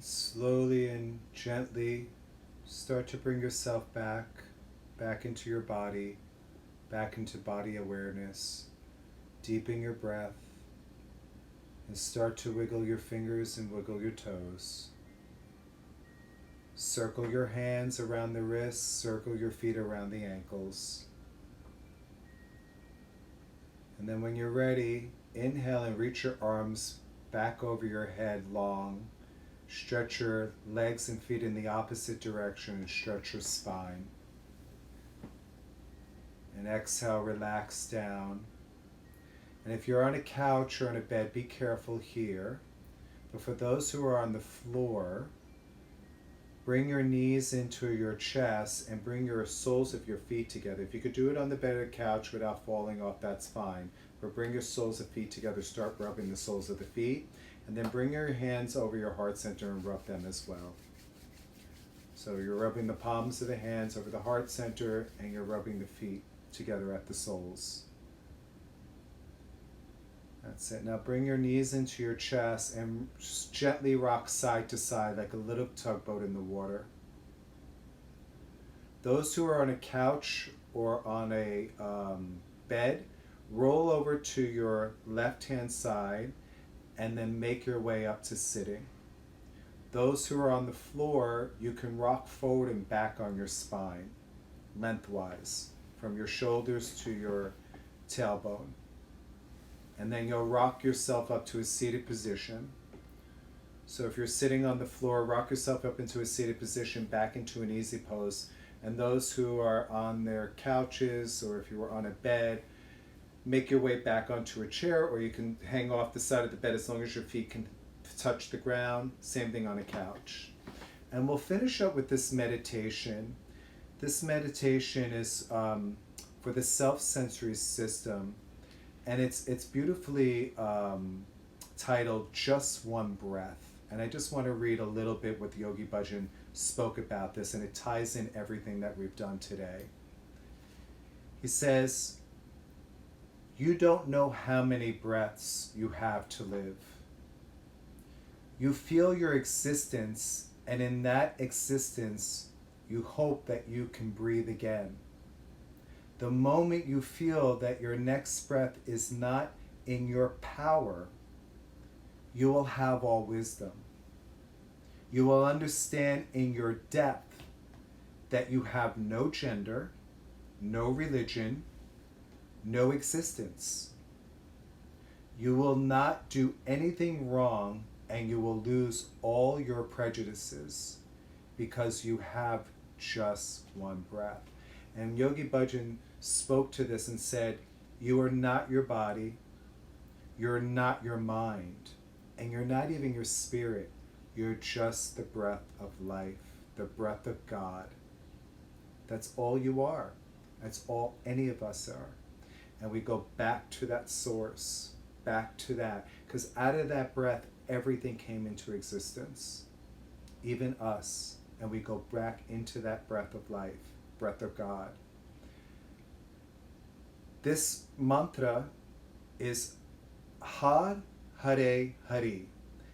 Slowly and gently start to bring yourself back into your body, back into body awareness. Deepen your breath and start to wiggle your fingers and wiggle your toes. Circle your hands around the wrists, circle your feet around the ankles. And then when you're ready, inhale and reach your arms back over your head long. Stretch your legs and feet in the opposite direction and stretch your spine. And exhale, relax down. And if you're on a couch or on a bed, be careful here. But for those who are on the floor, bring your knees into your chest and bring your soles of your feet together. If you could do it on the bed or couch without falling off, that's fine. But bring your soles of feet together, start rubbing the soles of the feet. And then bring your hands over your heart center and rub them as well. So you're rubbing the palms of the hands over the heart center and you're rubbing the feet together at the soles. That's it. Now bring your knees into your chest and just gently rock side to side like a little tugboat in the water. Those who are on a couch or on a bed, roll over to your left-hand side and then make your way up to sitting. Those who are on the floor, you can rock forward and back on your spine, lengthwise, from your shoulders to your tailbone. And then you'll rock yourself up to a seated position. So if you're sitting on the floor, rock yourself up into a seated position, back into an easy pose. And those who are on their couches, or if you were on a bed, make your way back onto a chair, or you can hang off the side of the bed as long as your feet can touch the ground. Same thing on a couch. And we'll finish up with this meditation. This meditation is for the self-sensory system, and it's beautifully titled Just One Breath. And I just want to read a little bit what Yogi Bhajan spoke about this, and it ties in everything that we've done today. He says, "You don't know how many breaths you have to live. You feel your existence, and in that existence, you hope that you can breathe again. The moment you feel that your next breath is not in your power, you will have all wisdom. You will understand in your depth that you have no gender, no religion, no existence. You will not do anything wrong, and you will lose all your prejudices because you have just one breath." And Yogi Bhajan spoke to this and said, you are not your body, you're not your mind, and you're not even your spirit. You're just the breath of life, the breath of God. That's all you are. That's all any of us are. And we go back to that source, back to that, because out of that breath, everything came into existence, even us. And we go back into that breath of life, breath of God. This mantra is Har Hare Hari.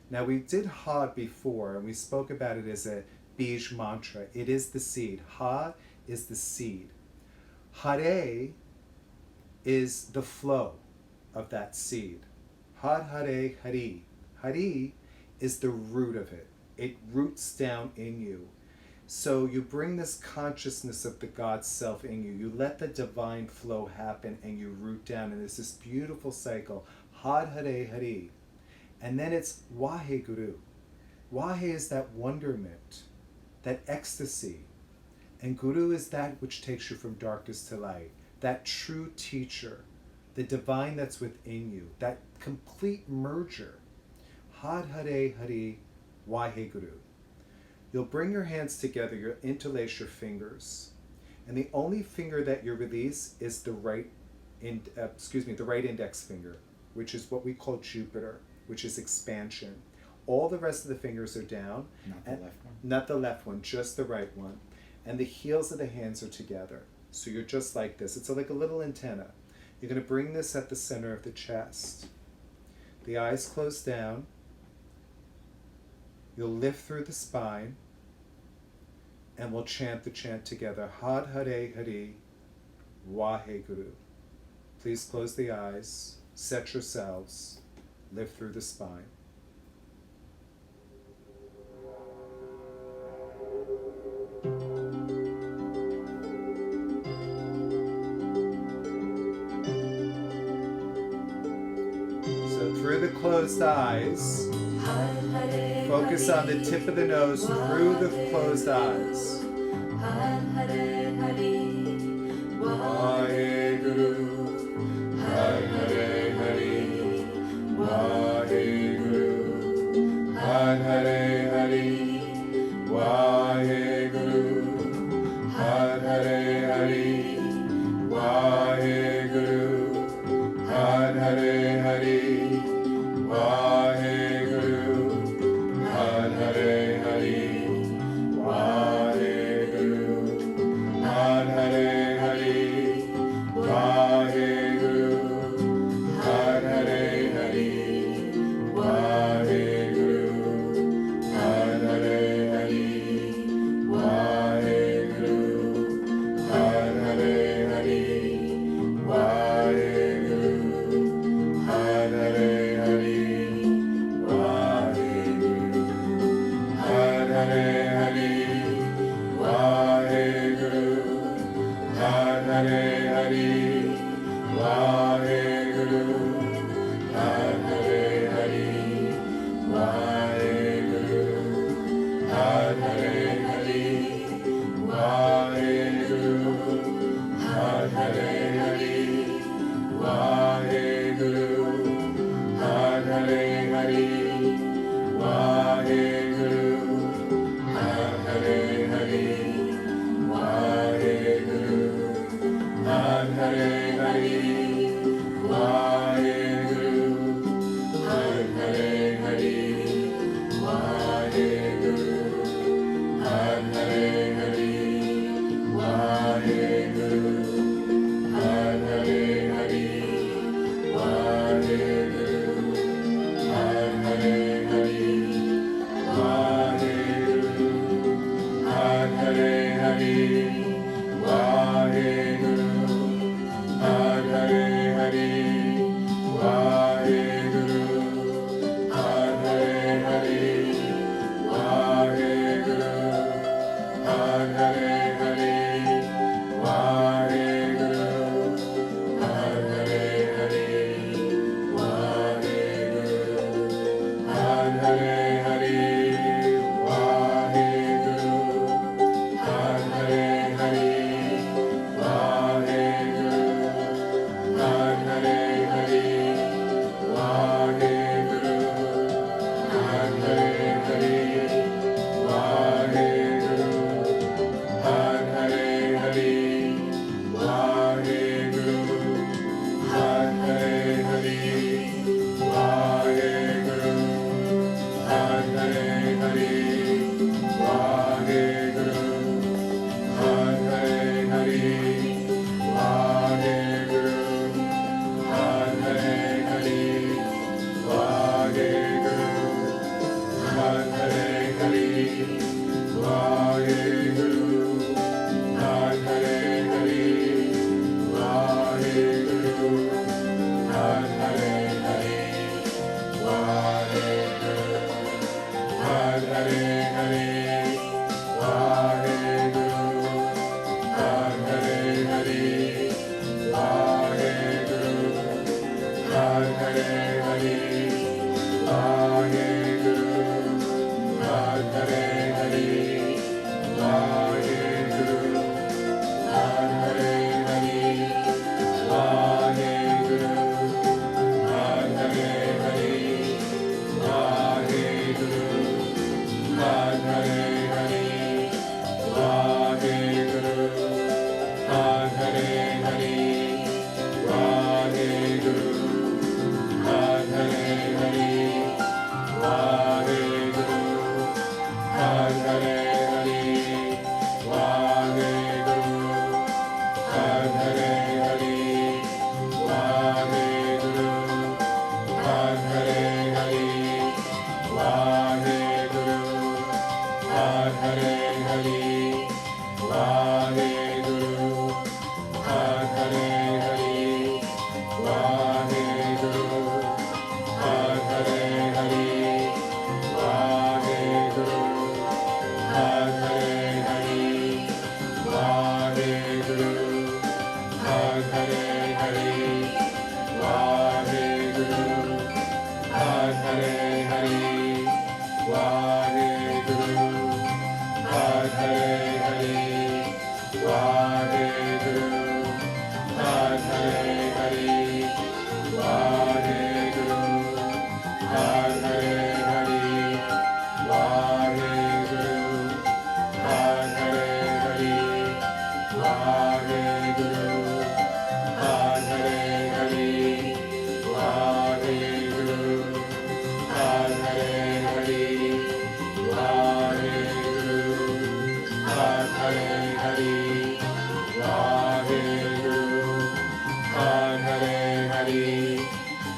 Now we did Ha before, and we spoke about it as a Bij mantra. It is the seed. Ha is the seed. Hare is the flow of that seed. Har Hare Hari. Hari is the root of it. It roots down in you. So you bring this consciousness of the God self in you. You let the divine flow happen and you root down. And there's this beautiful cycle. Har Hare Hari. And then it's Waheguru. Wahe is that wonderment, that ecstasy. And Guru is that which takes you from darkness to light. That true teacher, the divine that's within you, that complete merger. Har Hare Hari Waheguru. You'll bring your hands together, you'll interlace your fingers. And the only finger that you release is the right index finger, which is what we call Jupiter, which is expansion. All the rest of the fingers are down. Not the left one? Not the left one, just the right one. And the heels of the hands are together. So you're just like this. It's like a little antenna. You're going to bring this at the center of the chest. The eyes close down. You'll lift through the spine, and we'll chant the chant together. Had Hare Hare, Waheguru. Please close the eyes, set yourselves, lift through the spine. So through the closed eyes, focus on the tip of the nose through the closed eyes. Waheguru, Hare Hare Hare, Waheguru, Hare Hare Hare, Waheguru, Hare Hare Hare, Waheguru, Hare Hare Hare, Waheguru, Hare Hare Hare, Waheguru, Hare Hare Hare, Waheguru, Hare Hare Hare, Waheguru, Hare Hare Hare, Waheguru, Hare Hare Hare.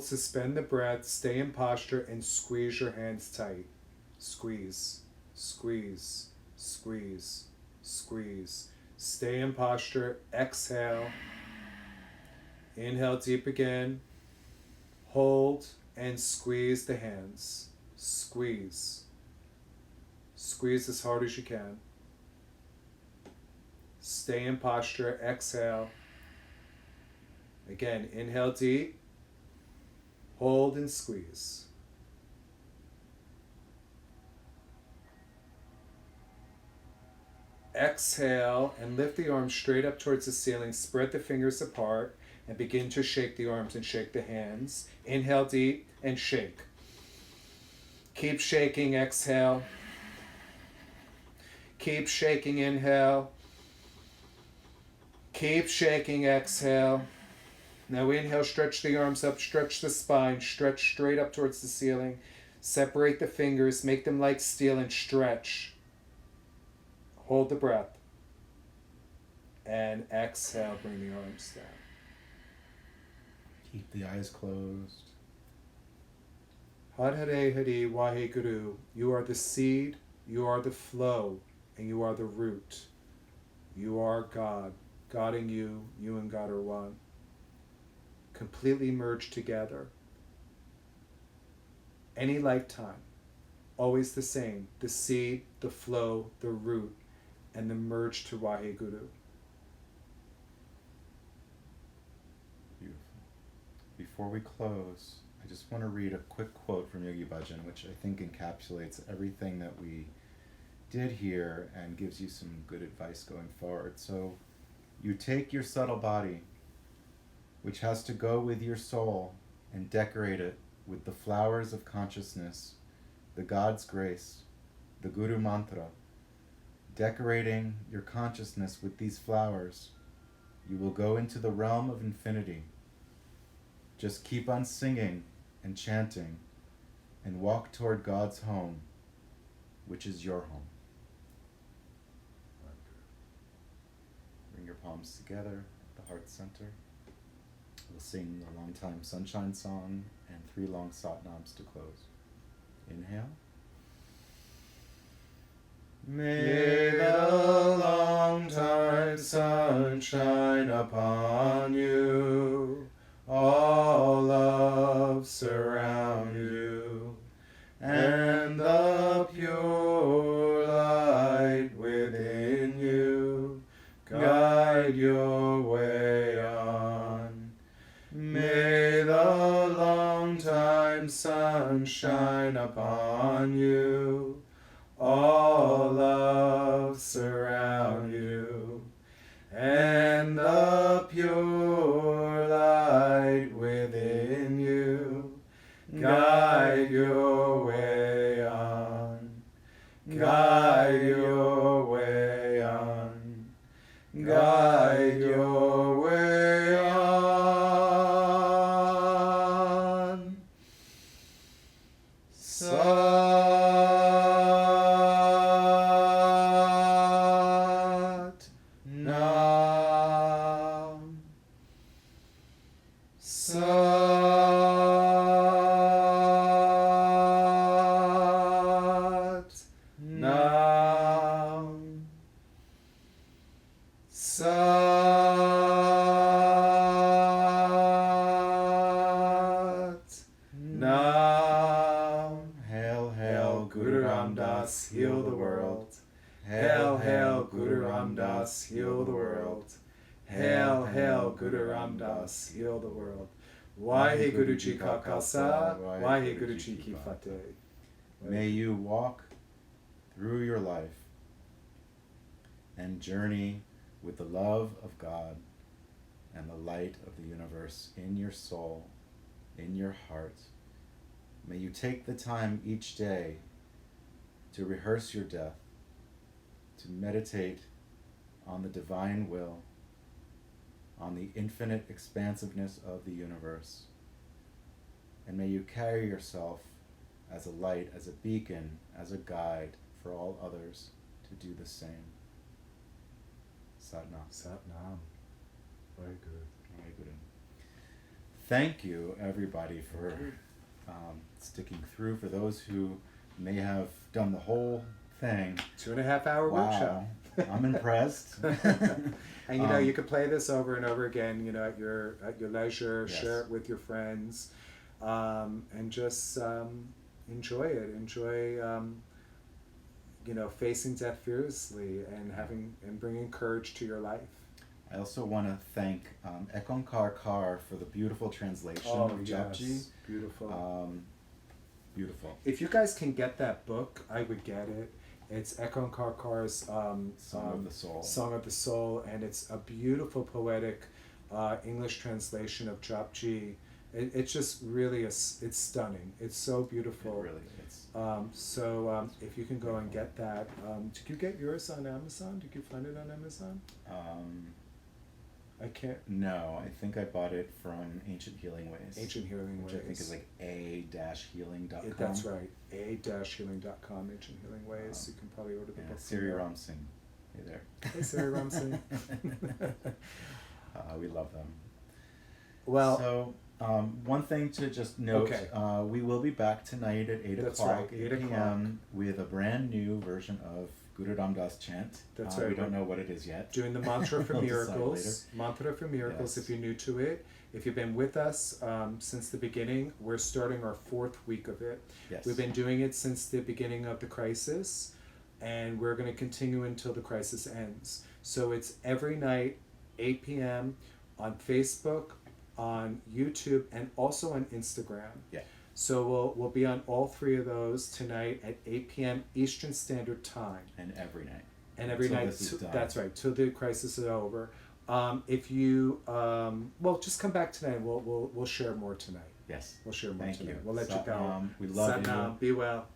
Hold, suspend the breath, stay in posture, and squeeze your hands tight. Squeeze, squeeze, squeeze, squeeze. Stay in posture, exhale. Inhale deep again. Hold and squeeze the hands. Squeeze. Squeeze as hard as you can. Stay in posture, exhale. Again, inhale deep. Hold and squeeze. Exhale and lift the arms straight up towards the ceiling. Spread the fingers apart and begin to shake the arms and shake the hands. Inhale deep and shake. Keep shaking, exhale. Keep shaking, inhale. Keep shaking, exhale. Now inhale, stretch the arms up, stretch the spine, stretch straight up towards the ceiling. Separate the fingers, make them like steel and stretch. Hold the breath. And exhale, bring the arms down. Keep the eyes closed. Har Hare Hare Waheguru. You are the seed, you are the flow, and you are the root. You are God. God and you and God are one. Completely merged together. Any lifetime, always the same. The seed, the flow, the root, and the merge to Waheguru. Beautiful. Before we close, I just want to read a quick quote from Yogi Bhajan, which I think encapsulates everything that we did here and gives you some good advice going forward. So, you take your subtle body, which has to go with your soul, and decorate it with the flowers of consciousness, the God's grace, the Guru Mantra. Decorating your consciousness with these flowers, you will go into the realm of infinity. Just keep on singing and chanting and walk toward God's home, which is your home. Bring your palms together at the heart center. We'll sing a long time sunshine song and 3 long satnams to close. Inhale. May the long time sun shine upon you, all love surround you, and the pure light within you guide your way on. May the long time sun shine upon you, all love surround you, and the pure light within you guide your way on, guide your way on, guide your way on. Heal the world. Hail, hail, Guru Ram Das, heal the world. Hail, hail, Guru Ram Das, heal the world. Waheguru Ji Ka Khalsa, Waheguru Ji Ki Fateh. May you walk through your life and journey with the love of God and the light of the universe in your soul, in your heart. May you take the time each day to rehearse your death, to meditate on the divine will, on the infinite expansiveness of the universe. And may you carry yourself as a light, as a beacon, as a guide for all others to do the same. Satnam. Satnam. Very good. Very good. thank you, everybody, for sticking through. For those who may have done the whole thing. 2.5 hour workshop. I'm impressed. And you know, you can play this over and over again, you know, at your leisure, Yes. share it with your friends, and just enjoy it. Enjoy, you know, facing death fearlessly and bringing courage to your life. I also want to thank Ekon Kar for the beautiful translation of Japji. Beautiful. Beautiful. If you guys can get that book, I would get it. It's Ekon Karkar's Song of the Soul. Song of the Soul, and it's a beautiful poetic English translation of Japji. It's just really it's stunning. It's so beautiful. It really is. If you can go and get that, did you get yours on Amazon? Did you find it on Amazon? I can't. No, I think I bought it from Ancient Healing Ways. Ancient Healing which Ways. I think is like a-healing.com. That's right. a-healing.com, Ancient Healing Ways. You can probably order the book. Siri Ram Singh. Hey there. Hey, Siri Ram Singh. We love them. Well, so one thing to just note, Okay. We will be back tonight at 8 That's o'clock, right, 8 8 p.m. with a brand new version of Guru Ram Das chant. That's We right. don't know what it is yet. doing the mantra for We'll decide miracles. Mantra for miracles. Yes. If you're new to it, if you've been with us since the beginning, we're starting our 4th week of it. Yes. We've been doing it since the beginning of the crisis, and we're going to continue until the crisis ends. So it's every night, 8 p.m. on Facebook, on YouTube, and also on Instagram. Yeah. So we'll be on all 3 of those tonight at 8 p.m. Eastern Standard Time. And every night. And every Until night, this is done. that's right, till the crisis is over. If you, just come back tonight. We'll share more tonight. Yes. We'll share more Thank tonight. you. We'll let you go. We love you. Satnam, be well.